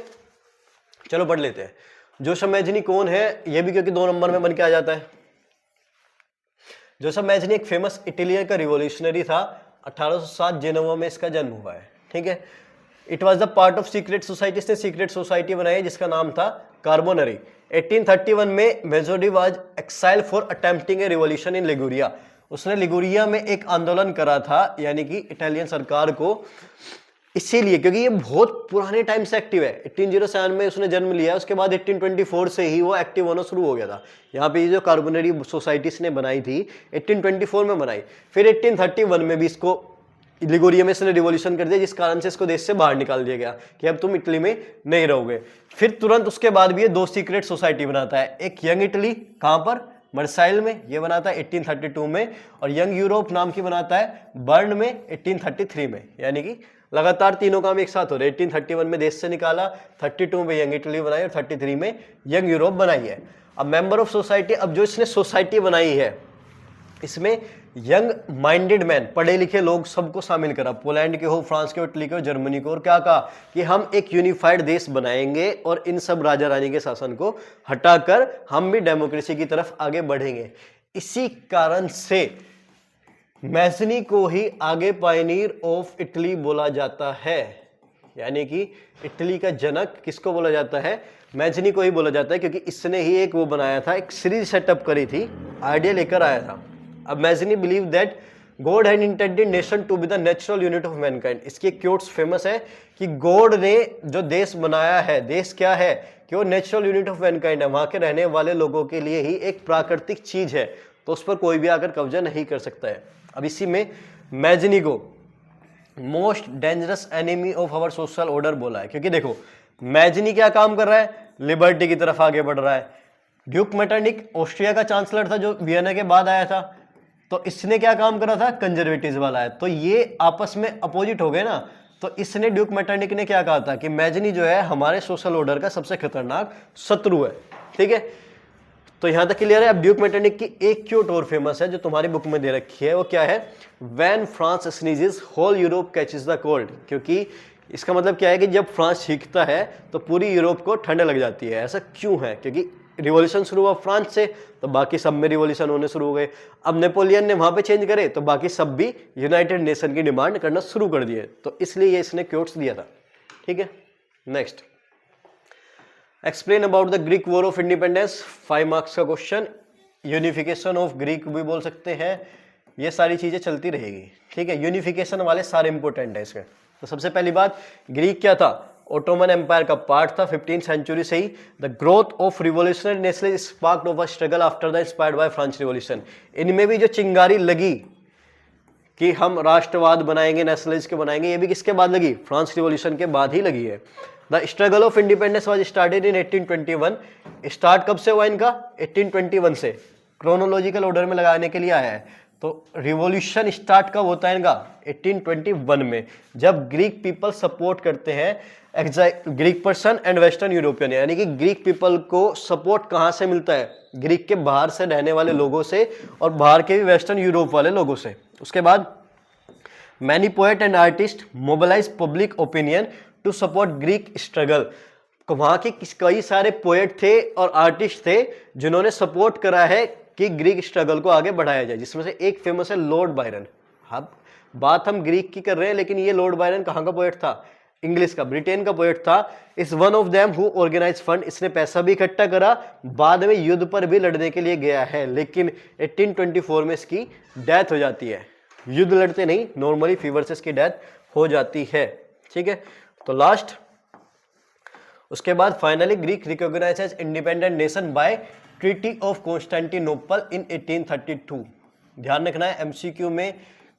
चलो पढ़ लेते हैं। जोसेफ मैज़नी कौन है, ये भी क्योंकि 2 नंबर में बन के आ जाता है। जोसेफ मैज़नी एक फेमस इटालियन का रिवॉल्यूशनरी था, 1807 जेनोवा में इसका जन्म हुआ है। ठीक है, it was the part of secret society, इसने सीक्रेट सोसाइटी बनाई जिसका नाम था कार्बोनरी। 1831 में Mazzini was exile for attempting a revolution in Liguria, उसने लिगुरिया में एक आंदोलन करा था, यानी कि इटालियन सरकार को, इसीलिए क्योंकि ये बहुत पुराने टाइम से एक्टिव है। 1807 में उसने जन्म लिया, उसके बाद 1824 से ही वो एक्टिव होना शुरू हो गया था। यहाँ पे ये जो कार्बोनरी सोसाइटी इसने बनाई थी 1824 में बनाई, फिर 1831 में भी इसको लिगुरिया में इसने रिवॉल्यूशन कर दिया, जिस कारण से इसको देश से बाहर निकाल दिया गया कि अब तुम इटली में नहीं रहोगे। फिर तुरंत उसके बाद भी ये 2 सीक्रेट सोसाइटी बनाता है, एक यंग इटली, कहाँ पर, मर्साइल में, ये बनाता है 1832 में, और यंग यूरोप नाम की बनाता है बर्न में 1833 में। यानी कि लगातार तीनों काम एक साथ हो रहे। 1831 में देश से निकाला, 32 में यंग इटली बनाई और 33 में यंग यूरोप बनाई है। अब मेंबर ऑफ सोसाइटी, अब जो इसने सोसाइटी बनाई है इसमें यंग माइंडेड मैन, पढ़े लिखे लोग सबको शामिल करा, पोलैंड के हो, फ्रांस के हो, इटली के हो, जर्मनी को, और क्या कहा कि हम एक यूनिफाइड देश बनाएंगे और इन सब राजा रानी के शासन को हटाकर हम भी डेमोक्रेसी की तरफ आगे बढ़ेंगे। इसी कारण से मैज़नी को ही आगे पायनियर ऑफ इटली बोला जाता है, यानी कि इटली का जनक किसको बोला जाता है, मैज़नी को ही बोला जाता है, क्योंकि इसने ही एक वो बनाया था, एक सीरीज सेटअप करी थी, आइडिया लेकर आया था। अब Mazzini believe that God had intended nation to be the natural unit of mankind. इसकी एक क्योट्स फेमस है कि गॉड ने जो देश बनाया है, देश क्या है कि वो नेचुरल यूनिट ऑफ मैनकाइंड है, वहां के रहने वाले लोगों के लिए ही एक प्राकृतिक चीज है, तो उस पर कोई भी आकर कब्जा नहीं कर सकता है। अब इसी में मैज़नी को most dangerous enemy of our social order बोला है, क्योंकि देखो मैज़नी क्या काम कर रहा है, लिबर्टी की तरफ आगे बढ़ रहा है। ड्यूक मेटरनिक ऑस्ट्रिया का चांसलर था जो वियना के बाद आया था, तो इसने क्या काम करा था, कंजर्वेटिव वाला है, तो ये आपस में अपोजिट हो गए ना। तो इसने ड्यूक मेटरनिक ने क्या कहा था कि मैज़नी जो है हमारे सोशल ऑर्डर का सबसे खतरनाक शत्रु है। ठीक है, तो यहां तक क्लियर है। अब ड्यूक मेटरनिक की एक क्योट और फेमस है जो तुम्हारी बुक में दे रखी है, वो क्या है, when France sneezes whole Europe catches the cold. क्योंकि इसका मतलब क्या है कि जब फ्रांस छींकता है तो पूरी यूरोप को ठंड लग जाती है। ऐसा क्यों है, क्योंकि रिवॉल्यूशन शुरू हुआ फ्रांस से, तो बाकी सब में रिवॉल्यूशन होने शुरू हो गए। अब नेपोलियन ने वहां पे चेंज करे तो बाकी सब भी यूनाइटेड नेशन की डिमांड करना शुरू कर दिए, तो इसलिए ये इसने क्योट्स दिया था। ठीक है, next explain about the Greek war of independence, 5 marks का क्वेश्चन। यूनिफिकेशन ऑफ ग्रीक भी बोल सकते हैं, ये सारी चीजें चलती रहेगी, ठीक है। यूनिफिकेशन वाले सारे इंपॉर्टेंट है इसमें। तो सबसे पहली बात, ग्रीक क्या था, ओटोमन एम्पायर का पार्ट था 15th सेंचुरी से ही। The growth of revolutionary nationalism sparked off a struggle after the inspired by French revolution. इनमें भी जो चिंगारी लगी कि हम राष्ट्रवाद बनाएंगे, नेशनलिस्ट के बनाएंगे, ये भी किसके बाद लगी, फ्रांस रिवॉल्यूशन के बाद ही लगी है। The struggle of independence was started in 1821। Start कब से हुआ इनका, 1821 से, क्रोनोलॉजिकल ऑर्डर में लगाने के लिए आया है। तो रिवॉल्यूशन स्टार्ट कब होता है इनका, 1821 में, जब ग्रीक पीपल सपोर्ट करते हैं Greek person and western European, यानी कि ग्रीक पीपल को सपोर्ट कहां से मिलता है, ग्रीक के बाहर से रहने वाले लोगों से और बाहर के भी वेस्टर्न यूरोप वाले लोगों से। उसके बाद many poet and artist mobilise public opinion to support Greek struggle. वहां के कई सारे पोएट थे और आर्टिस्ट थे जिन्होंने सपोर्ट करा है कि ग्रीक स्ट्रगल को आगे बढ़ाया जाए, जिसमें से एक फेमस है लॉर्ड बायरन। अब बात हम ग्रीक की कर रहे हैं, लेकिन ये लॉर्ड बायरन कहाँ का पोएट था, इंग्लिश का, ब्रिटेन का पोएट था। Is one of them who organise fund, इसने पैसा भी इकट्ठा करा, बाद में युद्ध पर भी लड़ने के लिए गया है, लेकिन 1824 में इसकी डेथ हो जाती है। युद्ध लड़ते नहीं, नॉर्मली फीवर से इसकी डेथ हो जाती है, ठीक है। तो लास्ट, उसके बाद finally Greek recognise as independent nation by treaty of Constantinople in 1832। ध्यान रखना है, एमसीक्यू में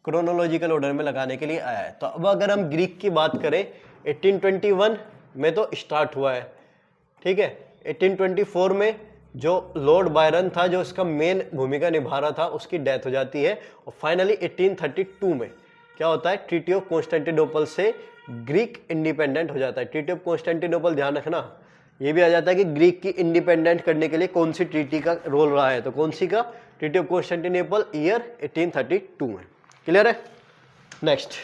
क्रोनोलॉजिकल ऑर्डर में लगाने के लिए आया है। तो अब अगर हम ग्रीक की बात करें, 1821 में तो स्टार्ट हुआ है, ठीक है। 1824 में जो लॉर्ड बायरन था, जो इसका मेन भूमिका निभा रहा था, उसकी डेथ हो जाती है। और फाइनली 1832 में क्या होता है, ट्रीटी ऑफ कॉन्स्टेंटिनोपल से ग्रीक इंडिपेंडेंट हो जाता है। ट्रीटी ऑफ कॉन्स्टेंटिनोपल, ध्यान रखना, ये भी आ जाता है कि ग्रीक की इंडिपेंडेंट करने के लिए कौन सी ट्रीटी का रोल रहा है, तो कौन सी का, ट्रीटी ऑफ कॉन्स्टेंटिनोपल ईयर 1832 में। क्लियर है। Next,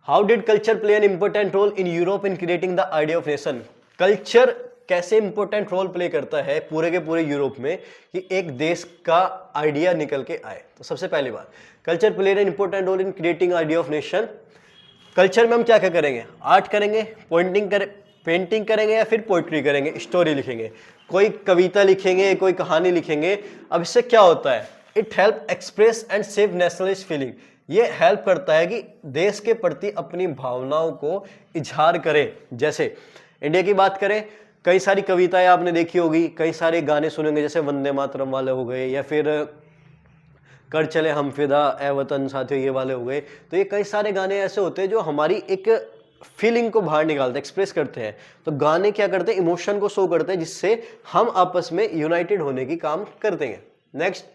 how did culture play an important role in Europe in creating the idea of nation. Culture कैसे इंपॉर्टेंट रोल प्ले करता है पूरे के पूरे यूरोप में कि एक देश का आइडिया निकल के आए। तो सबसे पहली बात, culture play an important role in creating idea of nation. Culture में हम क्या क्या करेंगे, आर्ट करेंगे, पेंटिंग करेंगे, या फिर पोइट्री करेंगे, स्टोरी लिखेंगे, कोई कविता लिखेंगे, कोई कहानी लिखेंगे। अब इससे क्या होता है, it help express and save nationalist feeling. ये हेल्प करता है कि देश के प्रति अपनी भावनाओं को इजहार करें। जैसे इंडिया की बात करें, कई सारी कविताएं आपने देखी होगी, कई सारे गाने सुनेंगे, जैसे वंदे मातरम वाले हो गए, या फिर कर चले हम फिदा, ए वतन साथियों, ये वाले हो गए। तो ये कई सारे गाने ऐसे होते हैं जो हमारी एक फीलिंग को बाहर निकालते हैं, एक्सप्रेस करते हैं। तो गाने क्या करते हैं, इमोशन को शो करते हैं, जिससे हम आपस में यूनाइटेड होने की काम करते हैं। Next,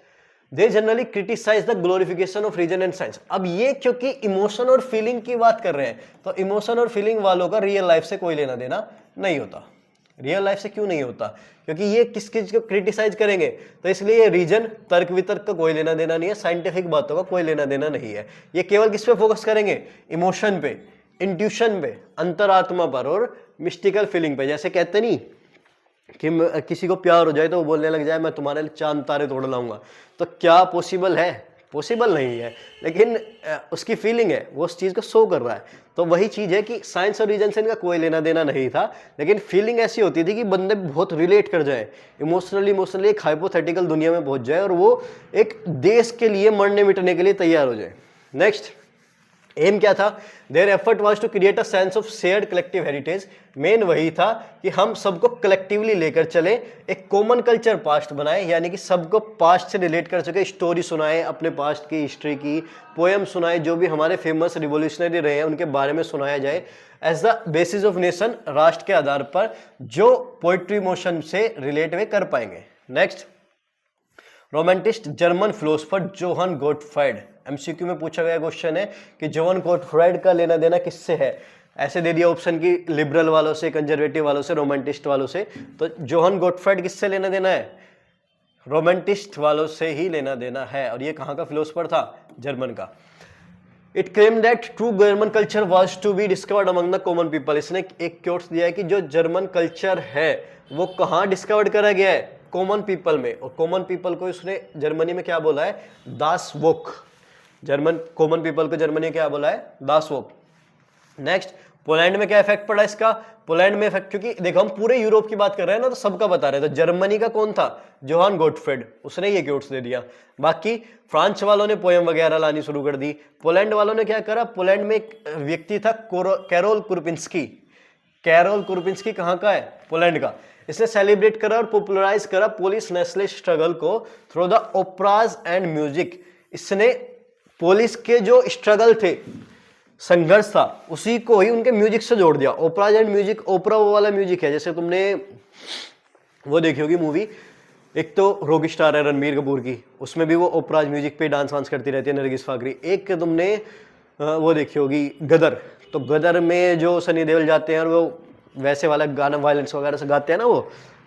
they generally criticise the glorification of reason and science. अब ये क्योंकि इमोशन और फीलिंग की बात कर रहे हैं, तो इमोशन और फीलिंग वालों का रियल लाइफ से कोई लेना देना नहीं होता। रियल लाइफ से क्यों नहीं होता, क्योंकि ये किस चीज को क्रिटिसाइज करेंगे, तो इसलिए ये रीजन, तर्क वितर्क का कोई लेना देना नहीं है, साइंटिफिक बातों का कोई लेना देना नहीं है। ये केवल किस पे फोकस करेंगे, इमोशन पे, इंट्यूशन पे, अंतरात्मा पर और मिस्टिकल फीलिंग पे। जैसे कहते नहीं कि किसी को प्यार हो जाए तो वो बोलने लग जाए मैं तुम्हारे लिए चांद तारे तोड़ लाऊंगा, तो क्या पॉसिबल है, पॉसिबल नहीं है, लेकिन उसकी फीलिंग है, वो उस चीज़ को शो कर रहा है। तो वही चीज़ है कि साइंस और रीजन से इनका कोई लेना देना नहीं था, लेकिन फीलिंग ऐसी होती थी कि बंदे बहुत रिलेट कर जाए, इमोशनली एक हाइपोथेटिकल दुनिया में पहुंच जाए और वो एक देश के लिए मरने मिटने के लिए तैयार हो जाए। नेक्स्ट, एम क्या था, their effort was to create a sense of shared collective heritage. Main वही था कि हम सबको कलेक्टिवली लेकर चले, एक कॉमन कल्चर पास्ट बनाए, यानी कि सबको पास्ट से रिलेट कर सके, स्टोरी सुनाए, अपने पास्ट की हिस्ट्री की, पोएम सुनाए, जो भी हमारे फेमस रिवोल्यूशनरी रहे हैं उनके बारे में सुनाया जाए as the basis of nation, राष्ट्र के आधार पर, जो पोइट्री मोशन से रिलेट वे कर पाएंगे। Next, romantist German philosopher Johann Gottfried. MCQ में पूछा गया क्वेश्चन है कि जोहन गोटफ्राइड का लेना देना किससे है, ऐसे दे दिया ऑप्शन की लिबरल वालों से, कंजर्वेटिव वालों से, रोमांटिस्ट वालों से। तो जोहन गोटफ्राइड किससे लेना देना है, रोमांटिस्ट वालों से ही लेना देना है। और ये कहाँ का फिलोसफर था, जर्मन का। It claim that true German culture was to be discovered among the common people. इसने एक क्योट्स दिया है कि जो जर्मन कल्चर है वो कहाँ डिस्कवर्ड करा गया है, कॉमन पीपल में। और कॉमन पीपल को उसने जर्मनी में क्या बोला है, दास वोक। जर्मन कॉमन पीपल को जर्मनी में क्या बोला है, दास वोक। नेक्स्ट, पोलैंड में क्या इफेक्ट पड़ा इसका? पोलैंड में इफेक्ट, क्योंकि देखो हम पूरे यूरोप की बात कर रहे हैं ना, तो सबका बता रहे हैं। तो जर्मनी का कौन था? जोहान गोटफ्रेड, उसने ये क्योट्स दे दिया। बाकी फ्रांस वालों ने पोएम वगैरह लानी शुरू कर दी। पोलैंड वालों ने क्या करा? पोलैंड में एक व्यक्ति था कैरोल कुरपिंस्की। कैरोल कुरपिंस्की कहाँ का है? पोलैंड का। इसने सेलिब्रेट करा और पॉपुलराइज करा पोलिश नेशनलिस्ट स्ट्रगल को थ्रू द ओपराज एंड म्यूजिक। इसने पोलिश के जो स्ट्रगल थे, संघर्ष था, उसी को ही उनके म्यूजिक से जोड़ दिया। ओपराज एंड म्यूजिक, ओपरा वो वाला म्यूजिक है जैसे तुमने वो देखी होगी मूवी, एक तो रॉक स्टार है रणबीर कपूर की, उसमें भी वो ओपराज म्यूजिक पे डांस वांस करती रहती है नरगिस फाकरी। एक तुमने वो देखी होगी गदर, तो गदर में जो सनी देओल जाते हैं और वो वैसे वाला गाना वायलेंस वगैरह से गाते हैं ना,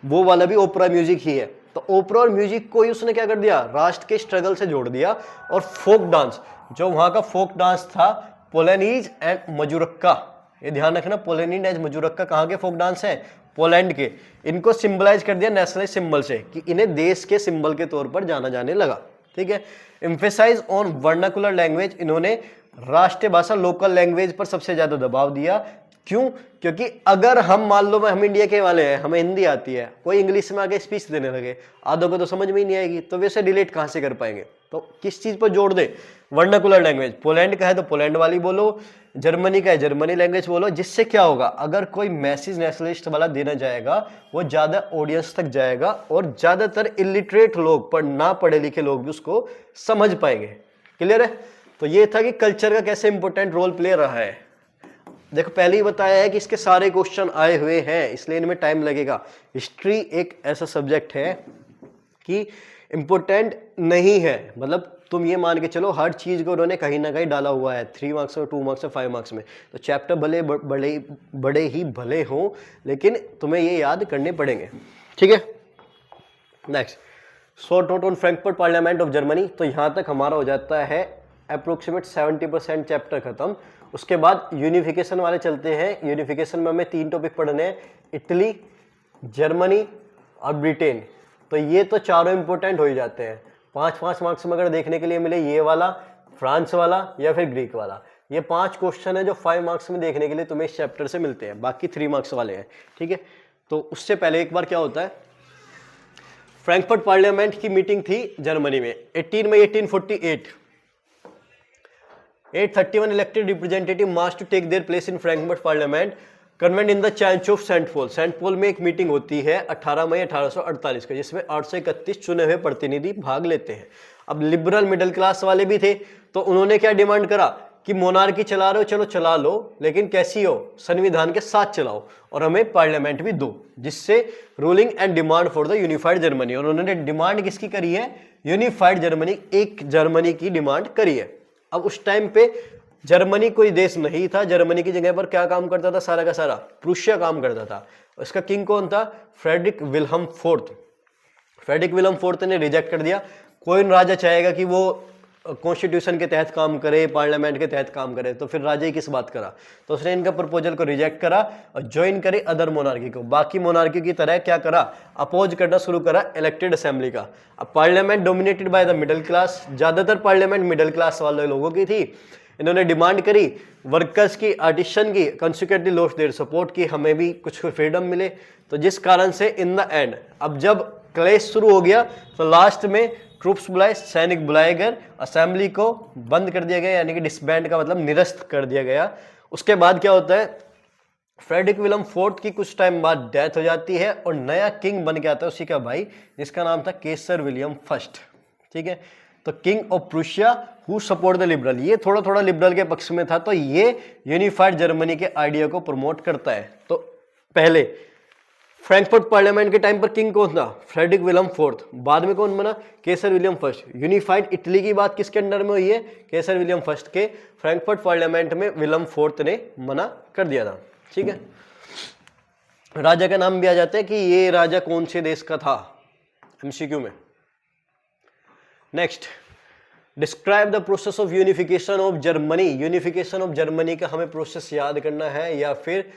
वो वाला भी ओपरा म्यूजिक ही है। तो ओपरा और म्यूजिक को ही उसने क्या कर दिया? राष्ट्र के स्ट्रगल से जोड़ दिया। और फोक डांस, जो वहां का फोक डांस था पोलेनीज एंड मजूरक्का, ये ध्यान रखना, पोलेनीज एंड मजूरक्का कहाँ के फोक डांस है? पोलैंड के। इनको सिंबलाइज कर दिया नेशनल सिंबल से, कि इन्हें देश के सिंबल के तौर पर जाना जाने लगा। ठीक है। एम्फेसाइज ऑन वर्नाकुलर लैंग्वेज, इन्होंने राष्ट्रीय भाषा लोकल लैंग्वेज पर सबसे ज्यादा दबाव दिया। क्यों? क्योंकि अगर हम मान लो हम इंडिया के वाले हैं, हमें हिंदी आती है, कोई इंग्लिश में आके स्पीच देने लगे, आधों को तो समझ में ही नहीं आएगी, तो वैसे रिलेट कहां से कर पाएंगे? तो किस चीज पर जोड़ दे? Vernacular language. पोलैंड का है तो पोलैंड वाली बोलो, जर्मनी का है जर्मनी लैंग्वेज बोलो। जिससे क्या होगा? अगर कोई मैसेज नेशनलिस्ट वाला देना जाएगा, वो ज्यादा ऑडियंस तक जाएगा और ज्यादातर इलिटरेट लोग, पर ना पढ़े लिखे लोग भी उसको समझ पाएंगे। क्लियर है? तो ये था कि कल्चर का कैसे इंपॉर्टेंट रोल प्ले रहा है। देखो पहले ही बताया है कि इसके सारे क्वेश्चन आए हुए हैं, इसलिए इनमें टाइम लगेगा। हिस्ट्री एक ऐसा सब्जेक्ट है कि इंपॉर्टेंट नहीं है, मतलब तुम ये मान के चलो हर चीज को उन्होंने कहीं ना कहीं डाला हुआ है, 3 मार्क्स में, 2 मार्क्स में, 5 मार्क्स में। तो चैप्टर भले बड़े ही भले हों, लेकिन तुम्हें ये याद करने पड़ेंगे। ठीक है। Next, short note on Frankfurt parliament of Germany. तो यहां तक हमारा हो जाता है अप्रोक्सीमेट 70% चैप्टर खत्म। उसके बाद यूनिफिकेशन वाले चलते हैं। यूनिफिकेशन में हमें 3 टॉपिक पढ़ने हैं, इटली, जर्मनी और ब्रिटेन। तो ये तो चारों इंपॉर्टेंट हो ही जाते हैं। 5-5 मार्क्स में अगर देखने के लिए मिले ये वाला, फ्रांस वाला या फिर ग्रीक वाला, ये 5 क्वेश्चन है जो 5 मार्क्स में देखने के लिए तुम्हें इस चैप्टर से मिलते हैं, बाकी 3 मार्क्स वाले हैं। ठीक है। तो उससे पहले एक बार क्या होता है, फ्रैंकफर्ट पार्लियामेंट की मीटिंग थी जर्मनी में 18 मई 1848। 831 elected representative march to take their place in Frankfurt parliament convent in the church of Saint Paul. Saint Paul में एक मीटिंग होती है 18 मई 1848 को, जिसमें 831 चुने हुए प्रतिनिधि भाग लेते हैं। अब लिबरल मिडिल क्लास वाले भी थे, तो उन्होंने क्या डिमांड करा कि मोनार्की चला रहे हो, चलो चला लो, लेकिन कैसी हो? संविधान के साथ चलाओ और हमें पार्लियामेंट भी दो, जिससे ruling and demand for the unified Germany. और उन्होंने डिमांड किसकी करी है? यूनिफाइड जर्मनी, एक जर्मनी की डिमांड करी है। अब उस टाइम पे जर्मनी कोई देश नहीं था, जर्मनी की जगह पर क्या काम करता था? सारा का सारा प्रूशिया काम करता था। उसका किंग कौन था? Frederick Wilhelm fourth. Frederick Wilhelm fourth ने रिजेक्ट कर दिया। कोई राजा चाहेगा कि वो कॉन्स्टिट्यूशन के तहत काम करे, पार्लियामेंट के तहत काम करे, तो फिर राजा ही किस बात करा? तो उसने इनका प्रपोजल को रिजेक्ट करा और ज्वाइन करे अदर मोनार्की को। बाकी मोनार्की की तरह क्या करा? अपोज करना शुरू करा इलेक्टेड असेंबली का। अब parliament dominated by the middle class, ज्यादातर पार्लियामेंट मिडिल क्लास वाले लोगों की थी। इन्होंने डिमांड करी वर्कर्स की, आर्टिशन की, कंसिक्वेंटली लॉस्ट देयर सपोर्ट की, हमें भी कुछ फ्रीडम मिले। तो जिस कारण से इन द एंड, अब जब क्लेश शुरू हो गया तो लास्ट में ट्रूप्स बुलाए, सैनिक बुलाए गए, असेंबली को बंद कर दिया गया, यानी कि डिसबैंड का मतलब निरस्त कर दिया गया। उसके बाद क्या होता है? फ्रेडरिक विल्हम फोर्थ की कुछ टाइम बाद डेथ हो जाती है और नया किंग बन के आता है उसी का भाई, जिसका नाम था केसर विलियम फर्स्ट। ठीक है। तो king of Prussia who support the liberal, ये थोड़ा थोड़ा लिबरल के पक्ष में था, तो ये यूनिफाइड जर्मनी के आइडिया को प्रमोट करता है। तो पहले फ्रैंकफर्ट पार्लियामेंट के टाइम पर किंग कौन था? Frederick William fourth. बाद में कौन बना? Kaiser William first. Unified Italy की बात किसके अंडर में हुई है? केसर विलियम फर्स्ट के। फ्रैंकफर्ट पार्लियामेंट में विलियम फोर्थ ने मना कर दिया था। ठीक है। राजा का नाम भी आ जाता है कि ये राजा कौन से देश का था, एमसीक्यू में। Next, describe the process of unification of Germany. Unification of Germany का हमें प्रोसेस याद करना है, या फिर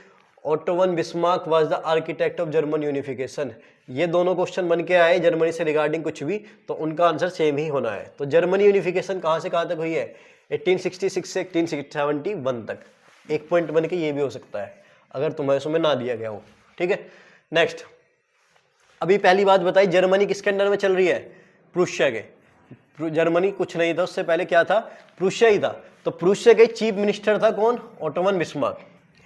auto von Bismarck was the architect of German unification. ये दोनों क्वेश्चन बन के आए जर्मनी से रिगार्डिंग कुछ भी, तो उनका आंसर सेम ही होना है। तो जर्मनी यूनिफिकेशन कहां से कहां तक हुई है? 1866 से 1871 तक। एक पॉइंट बन के ये भी हो सकता है अगर तुम्हें उसमें ना दिया गया हो। ठीक है, नेक्स्ट। अभी पहली बात बताई, जर्मनी किसके अंडर में चल रही है? प्रूशिया के। जर्मनी कुछ नहीं था उससे पहले, क्या था? प्रूशिया ही था। तो प्रूशिया के चीफ मिनिस्टर था कौन? Auto von Bismarck.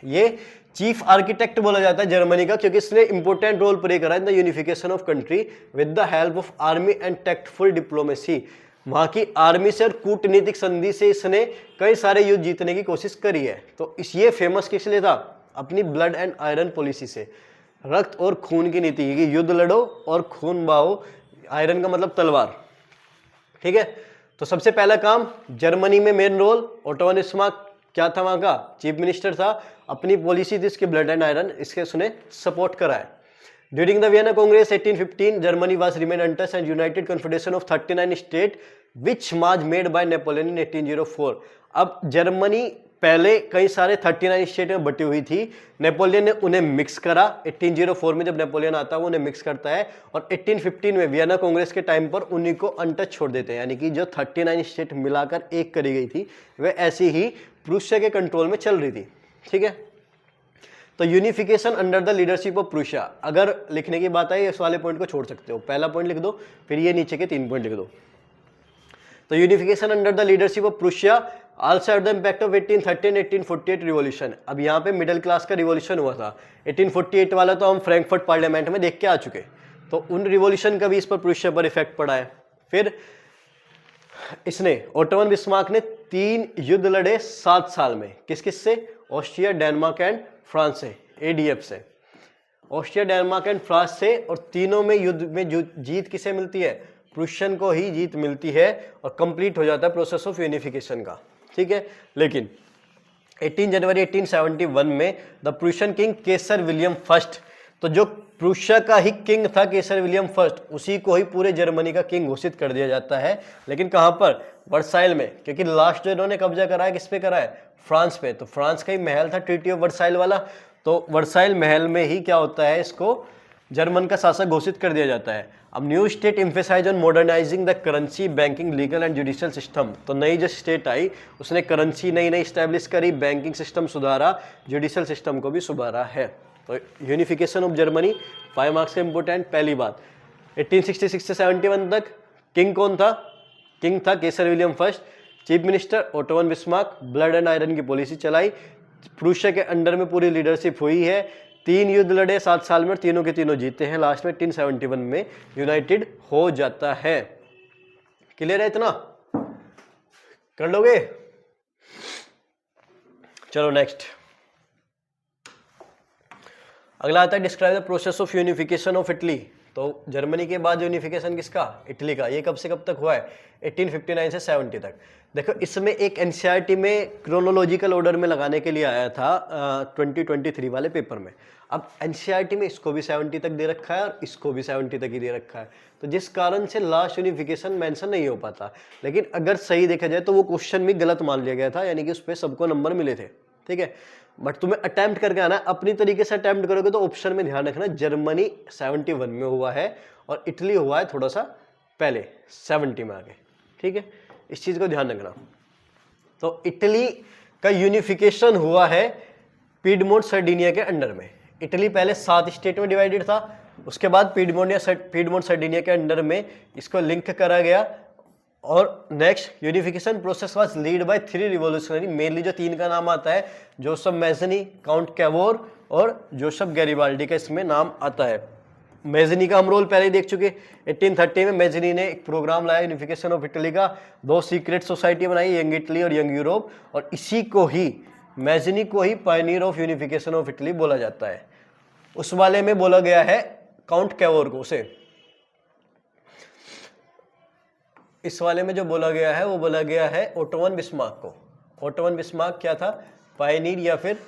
ये चीफ आर्किटेक्ट बोला जाता है जर्मनी का, क्योंकि इसने इंपॉर्टेंट रोल प्ले करा in the unification of country with the help of army and tactful diplomacy. वहां की आर्मी से और कूटनीतिक संधि से इसने कई सारे युद्ध जीतने की कोशिश करी है। तो ये फेमस किस लिए था? अपनी ब्लड एंड आयरन पॉलिसी से, रक्त और खून की नीति की, युद्ध लड़ो और खून बहाओ, आयरन का मतलब तलवार। ठीक है, तो सबसे पहला काम जर्मनी में main role Otto von Bismarck क्या था? वहां का चीफ मिनिस्टर था। अपनी पॉलिसी थी इसके ब्लड एंड आयरन, इसके उसने सपोर्ट करा है। During the Vienna Congress 1815 Germany was remain units and united confederation of 39 state which was made by Napoleon in 1804। अब जर्मनी पहले कई सारे 39 स्टेट में बटी हुई थी, नेपोलियन ने उन्हें मिक्स करा। 1804 में जब नेपोलियन आता है वो उन्हें मिक्स करता है, और 1815 में वियना कांग्रेस के टाइम पर उन्हीं को अनटच छोड़ देते हैं। यानी कि जो 39 स्टेट मिलाकर एक करी गई थी वह ऐसी ही प्रूशिया के कंट्रोल में चल रही थी। ठीक है, तो unification under the leadership of Prussia. अगर लिखने की बात आई इस वाले पॉइंट को छोड़ सकते हो, पहला पॉइंट लिख दो, फिर ये नीचे के 3 पॉइंट लिख दो। तो unification under the leadership of Prussia also had the impact of 1813 1848 revolution. अब यहाँ पे मिडिल क्लास का रिवॉल्यूशन हुआ था। 1848 वाला तो हम फ्रैंकफर्ट पार्लियामेंट में देख के आ चुके, तो उन रिवॉल्यूशन का भी इस पर प्रूशिया पर इफेक्ट पड़ा है। फिर इसने ओटो वन बिस्मार्क ने 3 युद्ध लड़े 7 साल में। किस किस से? ऑस्ट्रिया, डेनमार्क एंड फ्रांस से, एडीएफ से। ऑस्ट्रिया, डेनमार्क एंड फ्रांस से, और तीनों में युद्ध में जीत किसे मिलती है? प्रूशियन को ही जीत मिलती है, और कंप्लीट हो जाता है प्रोसेस ऑफ यूनिफिकेशन का। ठीक है, लेकिन 18 जनवरी 1871 में the Prussian king Kesar William first, तो जो प्रूशिया का ही किंग था केसर विलियम फर्स्ट, उसी को ही पूरे जर्मनी का किंग घोषित कर दिया जाता है। लेकिन कहां पर? वर्साइल में, क्योंकि लास्ट जो इन्होंने कब्जा करा है किस पे करा है? फ्रांस पे। तो फ्रांस का ही महल था ट्रीटी ऑफ वर्साइल वाला, तो वर्साइल महल में ही क्या होता है, इसको जर्मन का शासक घोषित कर दिया जाता है। अब new state emphasise on modernising the currency, banking, legal and judicial system. तो नई जो स्टेट आई उसने करेंसी नई नई स्टैब्लिश करी, बैंकिंग सिस्टम सुधारा, जुडिशियल सिस्टम को भी सुधारा है। तो यूनिफिकेशन ऑफ जर्मनी 5 मार्क्स से इंपोर्टेंट। पहली बात 1866 से 71 तक किंग कौन था? किंग था Kaiser William first. Chief minister Otto von Bismarck, blood and iron की पॉलिसी चलाई, प्रूशिया के अंडर में पूरी लीडरशिप हुई है। 3 युद्ध लड़े 7 साल में, तीनों के तीनों जीते हैं। लास्ट में 1871 में यूनाइटेड हो जाता है। क्लियर है इतना? कर लोगे? चलो नेक्स्ट, अगला आता है describe the process of unification of Italy. तो जर्मनी के बाद यूनिफिकेशन किसका? इटली का। ये कब से कब तक हुआ है? 1859 से 70 तक। देखो इसमें एक एनसीईआरटी में क्रोनोलॉजिकल ऑर्डर में लगाने के लिए आया था 2023 वाले पेपर में। अब एनसीईआरटी में इसको भी 70 तक दे रखा है और इसको भी 70 तक ही दे रखा है, तो जिस कारण से लास्ट यूनिफिकेशन मेंशन नहीं हो पाता। लेकिन अगर सही देखा जाए तो वो क्वेश्चन भी गलत मान लिया गया था, यानी कि उस पर सबको नंबर मिले थे। ठीक है, बट तुम्हें अटेम्प्ट करके आना, अपनी तरीके से अटेम्प्ट करोगे तो ऑप्शन में ध्यान रखना जर्मनी 71 में हुआ है और इटली हुआ है थोड़ा सा पहले 70 में आगे। ठीक है, इस चीज को ध्यान रखना। तो इटली का यूनिफिकेशन हुआ है पीडमोंट सर्डिनिया के अंडर में। इटली पहले 7 स्टेट में डिवाइडेड था, उसके बाद पीडमोंट सर्डिनिया के अंडर में इसको लिंक करा गया। और next unification process was lead by 3 revolutionary, mainly जो 3 का नाम आता है, जोसेफ मैज़नी, काउंट कैवोर और जोसेफ गैरिबाल्डी का इसमें नाम आता है। मैज़नी का हम रोल पहले ही देख चुके। 1830 में मैज़नी ने एक प्रोग्राम लाया यूनिफिकेशन ऑफ इटली का, 2 सीक्रेट सोसाइटी बनाई, यंग इटली और यंग यूरोप, और इसी को ही मैज़नी को ही pioneer of unification of Italy बोला जाता है। उस वाले में बोला गया है काउंट कैवोर को, उसे इस वाले में जो बोला गया है वो बोला गया है ओटो वन बिस्मार्क को। ओटो वन बिस्मार्क क्या था? पायनियर या फिर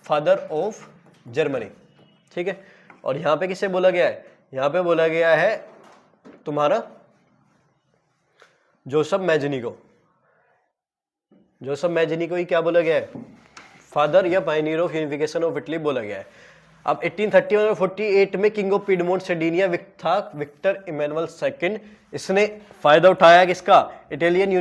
फादर ऑफ जर्मनी। ठीक है, और यहां पे किसे बोला गया है? यहां पे बोला गया है तुम्हारा जोसेफ मैज़नी को। जोसेफ मैज़नी को ही क्या बोला गया है? फादर या Pioneer of unification of Italy बोला गया है। अब 1831 और 48 में किंग ऑफ पीडमोंट सर्डिनिया था विक्टर इमैनुअल सेकंड। इसने फायदा उठाया किसका? इटालियन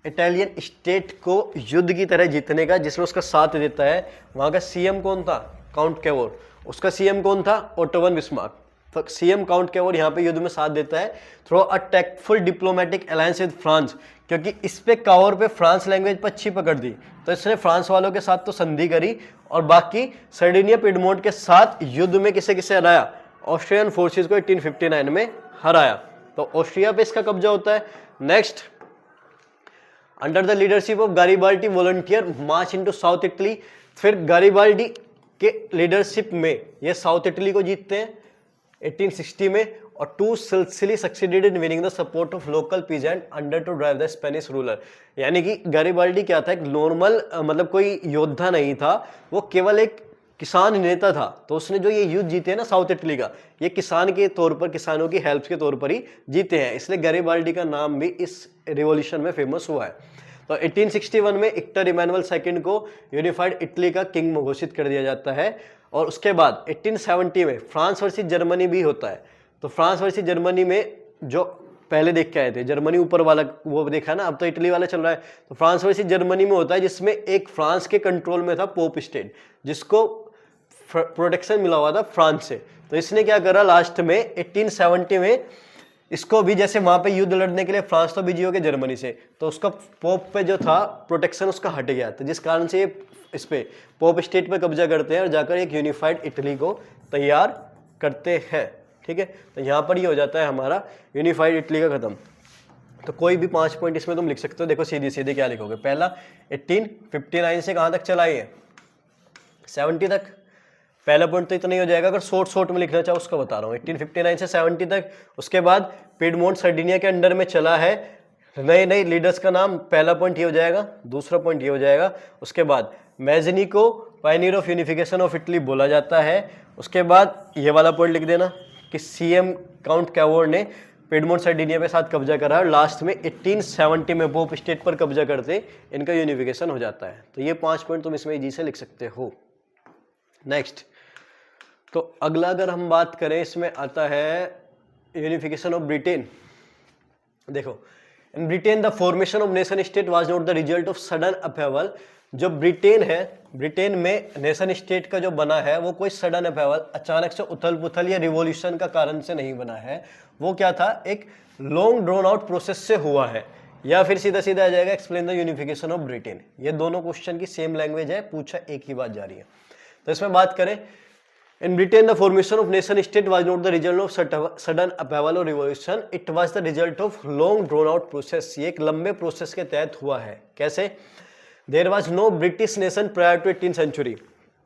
इटालियन स्टेट को युद्ध की तरह जीतने का, जिसमें उसका साथ देता है। वहां का सीएम कौन था? Count Cavour. उसका सीएम कौन था? Auto von Bismarck. तो सीएम काउंट कैवोर यहाँ पे युद्ध में साथ देता है through a tactful diplomatic alliance with France, क्योंकि इस पे कावर पे फ्रांस लैंग्वेज पर अच्छी पकड़ दी, तो इसने फ्रांस वालों के साथ तो संधि करी और बाकी सर्डिनिया पिडमोंट के साथ युद्ध में किसे किसे हराया? ऑस्ट्रियन फोर्सेस को 1859 में हराया। तो ऑस्ट्रिया पे इसका कब्जा होता है। Next, under the leadership of Garibaldi volunteer march into south Italy. फिर गारिबाल्डी के लीडरशिप में ये साउथ इटली को जीतते हैं 1860 में, और to Sicily succeeded in winning the support of local peasant under to drive the Spanish ruler. यानी कि गारिबाल्डी क्या था? एक नॉर्मल मतलब कोई योद्धा नहीं था, वो केवल एक किसान नेता था। तो उसने जो ये युद्ध जीते हैं ना साउथ इटली का, ये किसान के तौर पर, किसानों की हेल्प के तौर पर ही जीते हैं, इसलिए गारिबाल्डी का नाम भी इस रिवॉल्यूशन में फेमस हुआ है। तो 1861 में विक्टर इमैनुअल सेकंड को यूनिफाइड इटली का किंग घोषित कर दिया जाता है। और उसके बाद 1870 में फ्रांस वर्सेस जर्मनी भी होता है। तो फ्रांस वर्सेस जर्मनी में जो पहले देख के आए थे, जर्मनी ऊपर वाला वो देखा ना, अब तो इटली वाला चल रहा है। तो फ्रांस वर्सेस जर्मनी में होता है, जिसमें एक फ्रांस के कंट्रोल में था पोप स्टेट, जिसको प्रोटेक्शन मिला हुआ था फ्रांस से। तो इसने क्या करा लास्ट में 1870 में, इसको भी जैसे वहां पे युद्ध लड़ने के लिए फ्रांस तो बिजी हो गया जर्मनी से, तो उसका पोप पे जो था प्रोटेक्शन उसका हट गया, तो जिस कारण से ये इस पे पोप स्टेट पे कब्जा करते हैं और जाकर एक यूनिफाइड इटली को तैयार करते हैं। ठीक है, तो यहाँ पर ये हो जाता है हमारा यूनिफाइड इटली का खत्म। तो कोई भी 5 पॉइंट इसमें तुम लिख सकते हो। देखो सीधे सीधे क्या लिखोगे? पहला 1859 से कहाँ तक चला है? 70 तक। पहला पॉइंट तो इतना ही हो जाएगा। अगर शॉर्ट में लिखना चाहो उसका बता रहा हूँ, 1859 से 70 तक। उसके बाद पिडमोंट सर्डिनिया के अंडर में चला है, नए नए लीडर्स का नाम, पहला पॉइंट ये हो जाएगा। दूसरा पॉइंट ये हो जाएगा। उसके बाद मैजनी को Pioneer of unification of Italy बोला जाता है। उसके बाद ये वाला पॉइंट लिख देना कि सीएम काउंट कैवोर ने पिडमोंट सर्डिनिया पे साथ कब्जा करा और लास्ट में 1870 में पोप स्टेट पर कब्जा करते इनका यूनिफिकेशन हो जाता है। तो ये 5 पॉइंट तुम इसमें इजी से लिख सकते हो। नेक्स्ट, तो अगला अगर हम बात करें, इसमें आता है यूनिफिकेशन ऑफ ब्रिटेन। देखो, in Britain the formation of nation state was not the result of sudden upheaval. जो ब्रिटेन है, ब्रिटेन में नेशन स्टेट का जो बना है वो कोई सडन अपहेवल, अचानक से उथल पुथल या रिवॉल्यूशन का कारण से नहीं बना है। वो क्या था? एक लॉन्ग ड्रोन आउट प्रोसेस से हुआ है। या फिर सीधा सीधा आ जाएगा explain the unification of Britain. ये दोनों क्वेश्चन की सेम लैंग्वेज है, पूछा एक ही बात जा रही है। तो इसमें बात करें, in Britain the formation of nation state was not the result of sudden upheaval और revolution, it was the result of long drawn out process. ये एक लंबे प्रोसेस के तहत हुआ है। कैसे? There was no British nation prior to 18th century.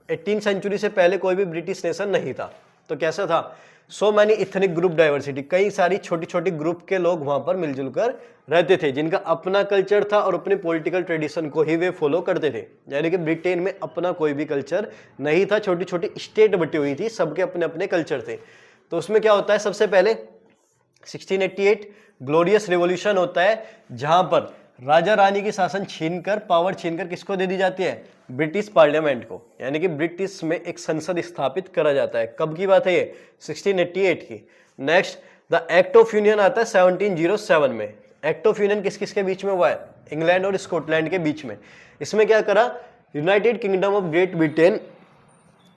18th century से पहले कोई भी ब्रिटिश नेशन नहीं था। तो कैसा था? So many ethnic group diversity, कई सारी छोटी छोटी ग्रुप के लोग वहां पर मिलजुल कर रहते थे, जिनका अपना कल्चर था और अपने पॉलिटिकल ट्रेडिशन को ही वे फॉलो करते थे। यानी कि ब्रिटेन में अपना कोई भी कल्चर नहीं था, छोटी छोटी स्टेट बटी हुई थी, सबके अपने अपने कल्चर थे। तो उसमें क्या होता है? सबसे पहले 1688 ग्लोरियस रिवॉल्यूशन होता है, जहां पर राजा रानी की शासन छीनकर, पावर छीनकर किसको दे दी जाती है? ब्रिटिश पार्लियामेंट को। यानी कि ब्रिटिश में एक संसद स्थापित करा जाता है। कब की बात है ये? 1688 की। Next, the act of union आता है 1707 में। एक्ट ऑफ यूनियन किस किस के बीच में हुआ है? इंग्लैंड और स्कॉटलैंड के बीच में। इसमें क्या करा? United Kingdom of Great Britain,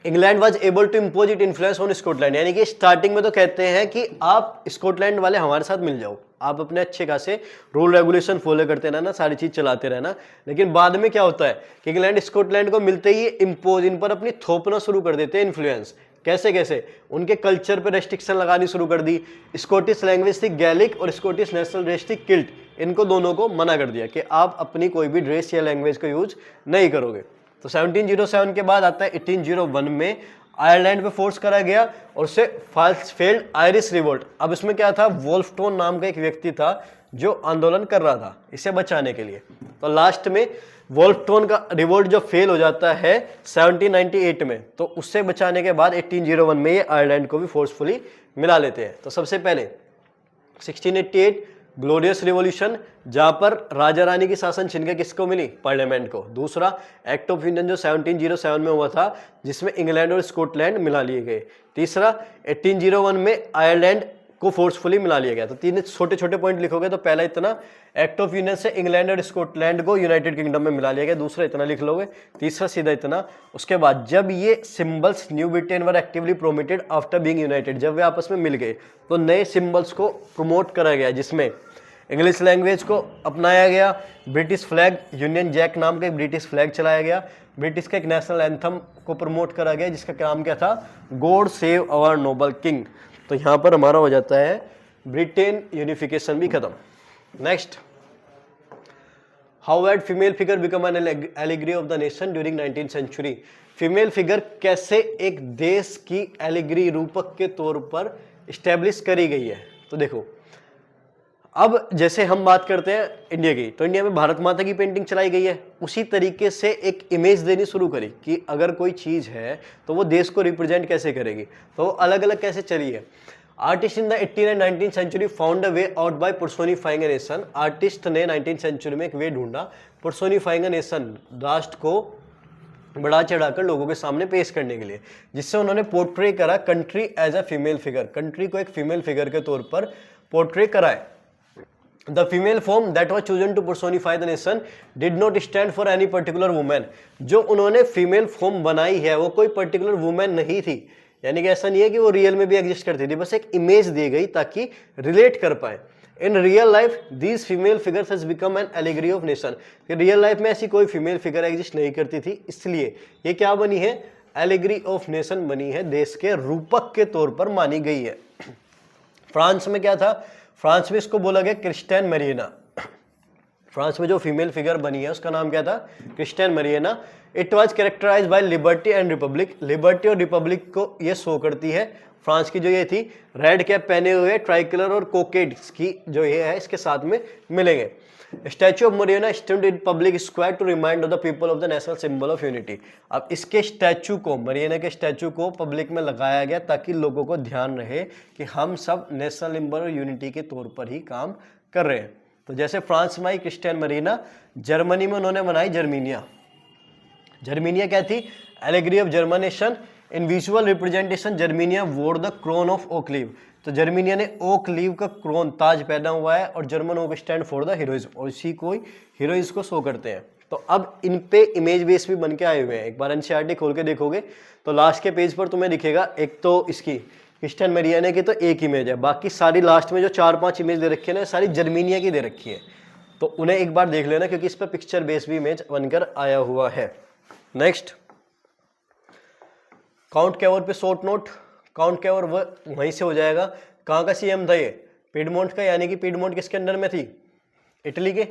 England was able to impose it influence on Scotland. यानी कि स्टार्टिंग में तो कहते हैं कि आप स्कॉटलैंड वाले हमारे साथ मिल जाओ, आप अपने अच्छे खासे रूल रेगुलेशन फॉलो करते रहना, सारी चीज चलाते रहना। लेकिन बाद में क्या होता है कि इंग्लैंड स्कॉटलैंड को मिलते ही इम्पोज, इन पर अपनी थोपना शुरू कर देते हैं इन्फ्लुएंस। कैसे कैसे? उनके कल्चर पर रेस्ट्रिक्शन लगानी शुरू कर दी। स्कॉटिश लैंग्वेज थी गैलिक और स्कॉटिश नेशनल ड्रेस थी किल्ट, इनको दोनों को मना कर दिया कि आप अपनी कोई भी ड्रेस या लैंग्वेज का यूज नहीं करोगे। तो 1707 के बाद आता है 1801 में आयरलैंड पे फोर्स करा गया और उससे फेल्ड आयरिश रिवोल्ट। अब इसमें क्या था? वोल्फटोन नाम का एक व्यक्ति था जो आंदोलन कर रहा था इसे बचाने के लिए। तो लास्ट में वोल्फटोन का रिवोल्ट जो फेल हो जाता है 1798 में, तो उससे बचाने के बाद 1801 में ये आयरलैंड को भी फोर्सफुली मिला लेते हैं। तो सबसे पहले 1688 ग्लोरियस रिवॉल्यूशन, जहां पर राजा रानी की शासन छीन के किसको मिली? पार्लियामेंट को। दूसरा एक्ट ऑफ यूनियन जो 1707 में हुआ था, जिसमें इंग्लैंड और स्कॉटलैंड मिला लिए गए। तीसरा 1801 में आयरलैंड को फोर्सफुली मिला लिया गया। तो तीन छोटे छोटे पॉइंट लिखोगे तो पहला इतना, एक्ट ऑफ यूनियन से इंग्लैंड और स्कॉटलैंड को यूनाइटेड किंगडम में मिला लिया गया। दूसरा इतना लिख लोगे, तीसरा सीधा इतना। उसके बाद जब ये symbols new Britain were actively promoted after being united, जब वे आपस में मिल गए तो नए सिंबल्स को प्रमोट करा गया, जिसमें इंग्लिश लैंग्वेज को अपनाया गया, ब्रिटिश फ्लैग, यूनियन जैक नाम का एक ब्रिटिश फ्लैग चलाया गया, ब्रिटिश का एक नेशनल एंथम को प्रमोट करा गया जिसका नाम क्या था, God save our noble king. तो यहाँ पर हमारा हो जाता है ब्रिटेन यूनिफिकेशन भी खत्म। Next, how had female figure become an allegory of the nation during 19th century. Female figure कैसे एक देश की एलिग्री, रूपक के तौर पर स्टैब्लिश करी गई है। तो देखो, अब जैसे हम बात करते हैं इंडिया की, तो इंडिया में भारत माता की पेंटिंग चलाई गई है, उसी तरीके से एक इमेज देनी शुरू करी कि अगर कोई चीज़ है तो वो देश को रिप्रेजेंट कैसे करेगी, तो वो अलग अलग कैसे चली है। Artist in the 18th and 19th century found a way out by personifying a nation. Artist ने 19th सेंचुरी में एक वे ढूंढा पर्सोनिफाइंग अ नेशन, राष्ट्र को बढ़ा चढ़ाकर लोगों के सामने पेश करने के लिए, जिससे उन्होंने पोर्ट्रे करा country as a female figure, country को एक फीमेल फिगर के तौर पर पोर्ट्रे कराए। The female form that was chosen to personify the nation did not stand for any particular woman। जो उन्होंने फीमेल फॉर्म बनाई है वो कोई पर्टिकुलर वुमेन नहीं थी, यानी कि ऐसा नहीं है कि वो रियल में भी एग्जिस्ट करती थी, बस एक इमेज दी गई ताकि रिलेट कर पाए। In real life these female figures has become an allegory of nation. Real life में ऐसी कोई फीमेल फिगर एग्जिस्ट नहीं करती थी, इसलिए ये क्या बनी है, एलिग्री ऑफ नेशन बनी है, देश के रूपक के तौर पर मानी गई है। फ्रांस में क्या था, फ्रांस में इसको बोला गया क्रिस्टियन मरीना। फ्रांस में जो फीमेल फिगर बनी है उसका नाम क्या था, Christian Marianne. It was characterise by liberty and republic. Liberty और रिपब्लिक को ये शो करती है। फ्रांस की जो ये थी, रेड कैप पहने हुए, ट्राइकलर और कोकेट्स की जो ये है इसके साथ में मिलेंगे। Statue of Marianne stand in public square to remind of the people of the national symbol of unity. अब इसके स्टैचू को, मरीना के स्टैचू को पब्लिक में लगाया गया ताकि लोगों को ध्यान रहे कि हम सब नेशनल सिंबल और यूनिटी के तौर पर ही काम कर रहे हैं। तो जैसे फ्रांस में आई क्रिस्टियन मरीना, जर्मनी में उन्होंने बनाई जर्मीनिया। जर्मीनिया क्या थी, allegory of German nation. In visual representation Germania wore the crown of oak leave. तो जर्मीनिया ने ओक लीव का क्रोन, ताज पहना हुआ है, और German oak stand for the heroism, और इसी को हीरोइज्म को शो करते हैं। तो अब इन पे इमेज बेस भी बन के आए हुए हैं। एक बार एनसीईआरटी खोल के देखोगे तो लास्ट के पेज पर तुम्हें दिखेगा, एक तो इसकी क्रिस्टियन मरीना की तो एक इमेज है, बाकी सारी लास्ट में जो 4-5 इमेज दे रखी है ना, सारी जर्मीनिया की दे रखी है। तो उन्हें एक बार देख लेना क्योंकि इस पर पिक्चर बेस भी इमेज बनकर आया हुआ है। नेक्स्ट, काउंट कैवर पे शॉर्ट नोट। काउंट कैवर वहीं से हो जाएगा। कहाँ का सीएम था ये, पीडमोंट का, यानी कि पीडमोंट किसके अंडर में थी, इटली के।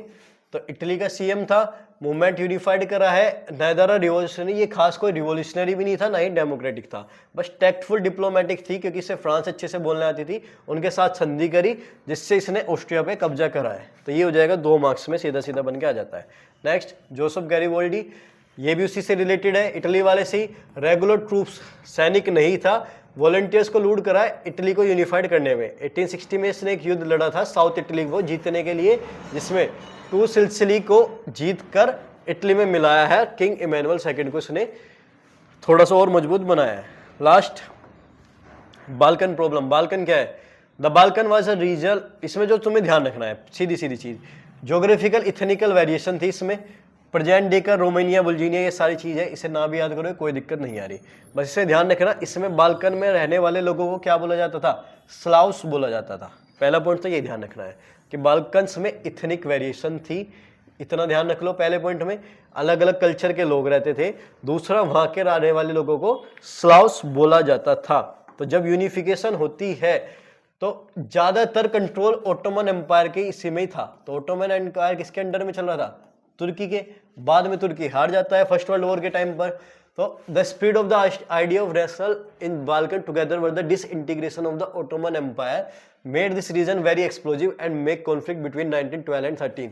तो इटली का सीएम था। मूवमेंट यूनिफाइड करा है, नैदर रिवॉल्यूशनरी, ये खास कोई रिवॉल्यूशनरी भी नहीं था, ना ही डेमोक्रेटिक था, बस टैक्टफुल डिप्लोमेटिक थी क्योंकि इसे फ्रांस अच्छे से बोलने आती थी। उनके साथ संधि करी जिससे इसने ऑस्ट्रिया पे कब्जा करा है। तो ये हो जाएगा 2 मार्क्स में, सीधा सीधा बन के आ जाता है। नेक्स्ट, जोसेफ गैरिबाल्डी, ये भी उसी से रिलेटेड है, इटली वाले से ही। रेगुलर ट्रूप्स, सैनिक नहीं था, वॉलंटियर्स को लूट करा इटली को यूनिफाइड करने में। 1860 में इसने एक युद्ध लड़ा था साउथ इटली को जीतने के लिए, जिसमें टू सिल्सिली को जीत कर इटली में मिलाया है। किंग इमैनुअल सेकंड को इसने थोड़ा सा और मजबूत बनाया है। Last, Balkan problem. बाल्कन क्या है, the Balkan was a region. इसमें जो तुम्हें ध्यान रखना है, सीधी सीधी चीज, ज्योग्राफिकल इथनिकल वेरिएशन थी इसमें। प्रेजेंट डे का रोमानिया, बुल्गारिया, ये सारी चीज़ है, इसे ना भी याद करो, कोई दिक्कत नहीं आ रही, बस इसे ध्यान रखना। इसमें बाल्कन में रहने वाले लोगों को क्या बोला जाता था, स्लाव्स बोला जाता था। पहला पॉइंट तो ये ध्यान रखना है कि बाल्कन्स में इथनिक वेरिएशन थी, इतना ध्यान रख लो। पहले पॉइंट में अलग अलग कल्चर के लोग रहते थे। दूसरा, वहाँ के रहने वाले लोगों को स्लाव्स बोला जाता था। तो जब यूनिफिकेशन होती है तो ज़्यादातर कंट्रोल ओटोमन एम्पायर के इसी में ही था। तो ओटोमन एम्पायर किसके अंडर में चल रहा था, तुर्की के। बाद में तुर्की हार जाता है फर्स्ट वर्ल्ड वॉर के टाइम पर। तो the spread of the idea of national in Balkan together with the disintegration of the Ottoman Empire made this region very explosive and make conflict between 1912 and 13।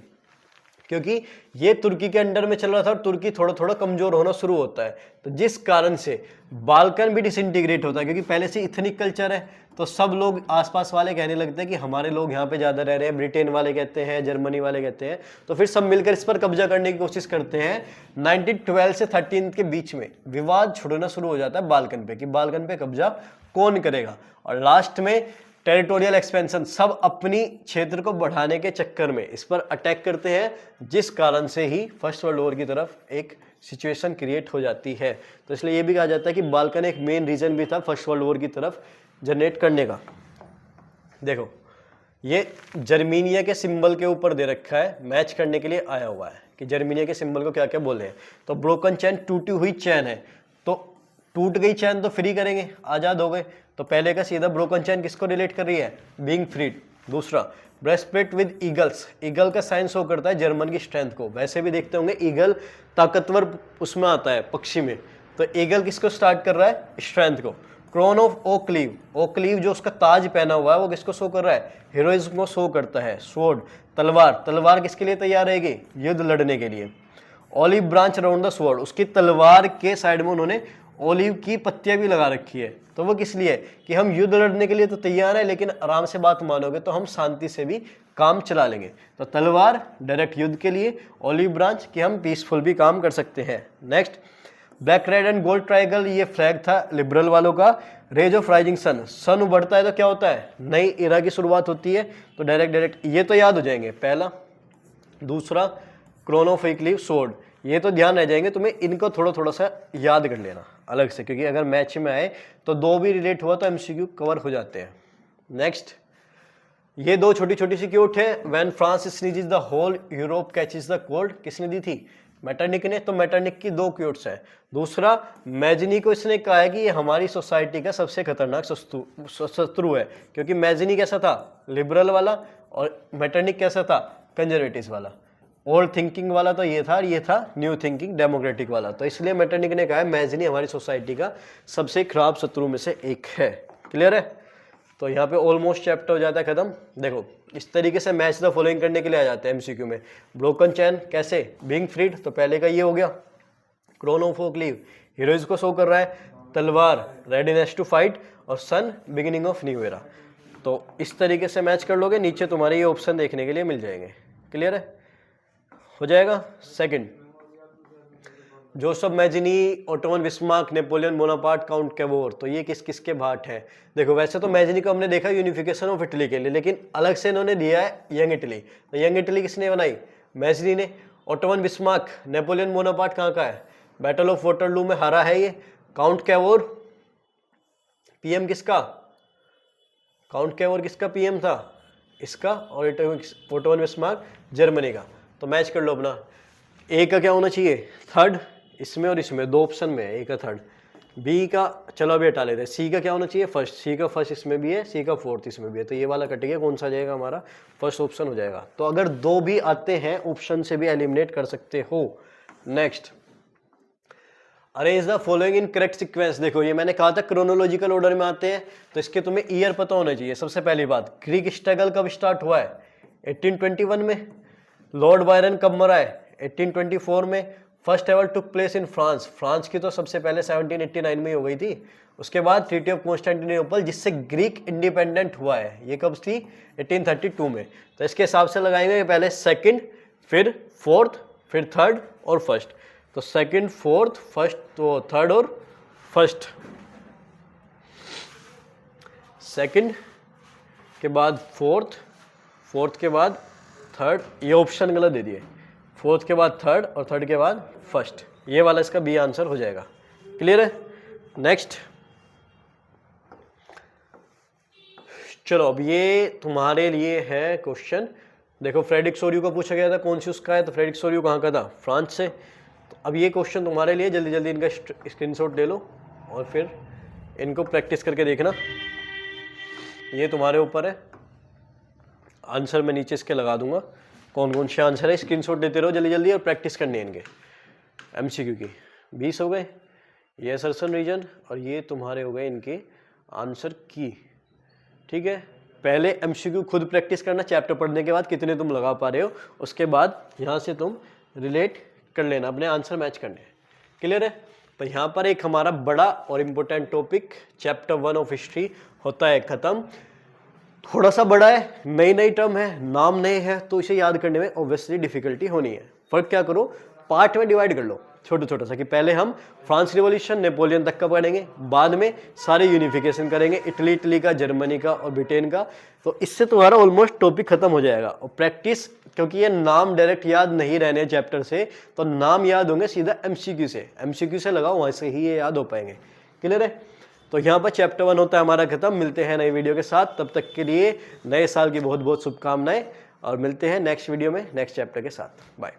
क्योंकि ये तुर्की के under में चल रहा था और तुर्की थोड़ा थोड़ा कमजोर होना शुरू होता है, तो जिस कारण से बाल्कन भी डिसइंटीग्रेट होता है। क्योंकि पहले से इथनिक कल्चर है, तो सब लोग आसपास वाले कहने लगते हैं कि हमारे लोग यहाँ पे ज़्यादा रह रहे हैं, ब्रिटेन वाले कहते हैं, जर्मनी वाले कहते हैं, तो फिर सब मिलकर इस पर कब्जा करने की कोशिश करते हैं। 1912 से 13 के बीच में विवाद छुड़ना शुरू हो जाता है बाल्कन पे, कि बाल्कन पे कब्जा कौन करेगा। और लास्ट में टेरिटोरियल एक्सपेंशन, सब अपनी क्षेत्र को बढ़ाने के चक्कर में इस पर अटैक करते हैं, जिस कारण से ही फर्स्ट वर्ल्ड वॉर की तरफ एक सिचुएशन क्रिएट हो जाती है। तो इसलिए ये भी कहा जाता है कि बाल्कन एक मेन रीजन भी था फर्स्ट वर्ल्ड वॉर की तरफ जनरेट करने का। देखो ये जर्मीनिया के सिंबल के ऊपर दे रखा है, मैच करने के लिए आया हुआ है कि जर्मीनिया के सिंबल को क्या क्या बोले हैं। तो ब्रोकन चैन, टूटी हुई चैन है, तो टूट गई चैन तो फ्री करेंगे, आज़ाद हो गए। तो पहले का सीधा ब्रोकन चैन किसको रिलेट कर रही है, बीइंग फ्रीड। दूसरा ब्रेस्टप्लेट विद ईगल्स, ईगल का साइन शो करता है जर्मन की स्ट्रेंथ को। वैसे भी देखते होंगे ईगल ताकतवर उसमें आता है पक्षी में, तो ईगल किसको स्टार्ट कर रहा है, स्ट्रेंथ को। क्रोन ऑफ ओकलीव, ओकलीव जो उसका ताज पहना हुआ है वो किसको शो कर रहा है, हीरोइज्म को शो करता है। स्वॉर्ड तलवार, तलवार किसके लिए तैयार रहेगी, युद्ध लड़ने के लिए। Olive branch around the sword, उसकी तलवार के साइड में उन्होंने ओलिव की पत्तियां भी लगा रखी है। तो वो किस लिए, कि हम युद्ध लड़ने के लिए तो तैयार है, लेकिन आराम से बात मानोगे तो हम शांति से भी काम चला लेंगे। तो तलवार डायरेक्ट युद्ध के लिए, ऑलिव ब्रांच कि हम पीसफुल भी काम कर सकते हैं। Next black red and gold tricolour, ये फ्लैग था लिबरल वालों का। Rays of rising sun, sun उभरता है तो क्या होता है, नई इरा की शुरुआत होती है। तो डायरेक्ट ये तो याद हो जाएंगे पहला। दूसरा क्रोन ऑफ ओकलीव स्वॉर्ड, ये तो ध्यान रह जाएंगे तुम्हें, इनको थोड़ा सा याद कर लेना अलग से, क्योंकि अगर मैच में आए तो दो भी रिलेट हुआ तो एमसीक्यू कवर हो जाते हैं। नेक्स्ट ये दो छोटी छोटी सी क्यूट है। When France sneezes the whole Europe catches the cold, किसने दी थी, मैटरनिक ने। तो मैटरनिक की दो क्यूट्स है। दूसरा मैजनी को इसने कहा है कि ये हमारी सोसाइटी का सबसे खतरनाक शत्रु है, क्योंकि मैजनी कैसा था, लिबरल वाला, और मैटरनिक कैसा था, कंजर्वेटिव वाला। ओल्ड थिंकिंग वाला तो ये था, और ये था न्यू थिंकिंग डेमोक्रेटिक वाला। तो इसलिए मैटरनिक ने कहा है मैजनी हमारी सोसाइटी का सबसे खराब शत्रु में से एक है। क्लियर है। तो यहाँ पे ऑलमोस्ट चैप्टर हो जाता है खत्म। देखो इस तरीके से मैच द फॉलोइंग करने के लिए आ जाते हैं एमसीक्यू में। ब्रोकन चैन कैसे, बीइंग फ्रीड, तो पहले का ये हो गया। क्रोन ऑफ ओकलीव हीरोइज को शो कर रहा है, तलवार रेडीनेस टू फाइट, और सन बिगिनिंग ऑफ न्यू एरा। तो इस तरीके से मैच कर लोगे, नीचे तुम्हारे ये ऑप्शन देखने के लिए मिल जाएंगे। क्लियर है, हो जाएगा। Second Joseph Mazzini, Ottoman Bismarck, Napoleon Bonaparte, count Cavour, तो ये किस किस के भाट हैं। देखो वैसे तो मैजिनी को हमने देखा यूनिफिकेशन ऑफ इटली के लिए, लेकिन अलग से इन्होंने दिया है यंग इटली। तो यंग इटली किसने बनाई, मैजिनी ने। ओटोमन बिस्मार्क, नेपोलियन बोनापार्ट कहाँ का है, बैटल ऑफ वाटरलू में हारा है ये। काउंट कैवोर पीएम किसका, काउंट कैवोर किसका पीएम था, इसका। और ओटोमन बिस्मार्क जर्मनी का। तो मैच कर लो अपना। ए का क्या होना चाहिए, थर्ड, इसमें और इसमें दो ऑप्शन में है, ए का थर्ड। बी का चलो अभी हटा लेते हैं। सी का क्या होना चाहिए, फर्स्ट। सी का फर्स्ट इसमें भी है, सी का फोर्थ इसमें भी है। तो ये वाला कट गया, कौन सा जाएगा हमारा, फर्स्ट ऑप्शन हो जाएगा। तो अगर दो भी आते हैं ऑप्शन से भी एलिमिनेट कर सकते हो। Next arrange the following in correct sequence. देखो ये मैंने कहा था क्रोनोलॉजिकल ऑर्डर में आते हैं, तो इसके तुम्हें ईयर पता होना चाहिए। सबसे पहली बात, ग्रीक स्ट्रगल कब स्टार्ट हुआ है, 1821 में। लॉर्ड बायरन कब मरा है, 1824 में। First ever took place in France, France की तो सबसे पहले 1789 में ही हो गई थी। उसके बाद ट्रीटी ऑफ कॉन्स्टेंटिनोपल, जिससे ग्रीक इंडिपेंडेंट हुआ है, ये कब थी, 1832 में। तो इसके हिसाब से लगाएंगे पहले सेकंड, फिर फोर्थ, फिर थर्ड और फर्स्ट। तो सेकंड, फोर्थ, फर्स्ट, तो थर्ड और फर्स्ट। सेकंड के बाद फोर्थ, फोर्थ के बाद थर्ड, ये ऑप्शन गलत दे दिए। फोर्थ के बाद थर्ड और थर्ड के बाद फर्स्ट, ये वाला इसका बी आंसर हो जाएगा। क्लियर है। नेक्स्ट चलो अब ये तुम्हारे लिए है क्वेश्चन। देखो फ्रेडरिक सोरियो का पूछा गया था कौन सी उसका है, तो फ्रेडरिक सोरियो कहाँ का था, फ्रांस से। तो अब ये क्वेश्चन तुम्हारे लिए, जल्दी जल्दी इनका स्क्रीनशॉट ले लो और फिर इनको प्रैक्टिस करके देखना। ये तुम्हारे ऊपर है, आंसर मैं नीचे इसके लगा दूंगा, कौन कौन से आंसर है। स्क्रीनशॉट देते रहो जल्दी जल्दी और प्रैक्टिस करनी है इनके एमसीक्यू की। 20 हो गए ये असर्शन रीजन, और ये तुम्हारे हो गए इनके आंसर की। ठीक है, पहले एमसीक्यू खुद प्रैक्टिस करना, चैप्टर पढ़ने के बाद कितने तुम लगा पा रहे हो, उसके बाद यहाँ से तुम रिलेट कर लेना, अपने आंसर मैच करने। क्लियर है। तो यहाँ पर एक हमारा बड़ा और important topic chapter 1 of history होता है खत्म। थोड़ा सा बड़ा है, नई नई टर्म है, नाम नए है, तो इसे याद करने में ऑब्वियसली डिफिकल्टी होनी है। फर्क क्या करो, पार्ट में डिवाइड कर लो छोटा छोटा सा, कि पहले हम फ्रांस रिवॉल्यूशन नेपोलियन तक का पढ़ेंगे, बाद में सारे यूनिफिकेशन करेंगे, इटली का, जर्मनी का और ब्रिटेन का। तो इससे तुम्हारा ऑलमोस्ट टॉपिक खत्म हो जाएगा। और प्रैक्टिस, क्योंकि ये नाम डायरेक्ट याद नहीं रहने चैप्टर से, तो नाम याद होंगे सीधा एमसीक्यू से, एमसीक्यू से लगाओ, वहां से ही ये याद हो पाएंगे। क्लियर है? तो यहाँ पर चैप्टर 1 होता है हमारा खत्म। मिलते हैं नई वीडियो के साथ, तब तक के लिए नए साल की बहुत बहुत शुभकामनाएं, और मिलते हैं नेक्स्ट वीडियो में नेक्स्ट चैप्टर के साथ। बाय।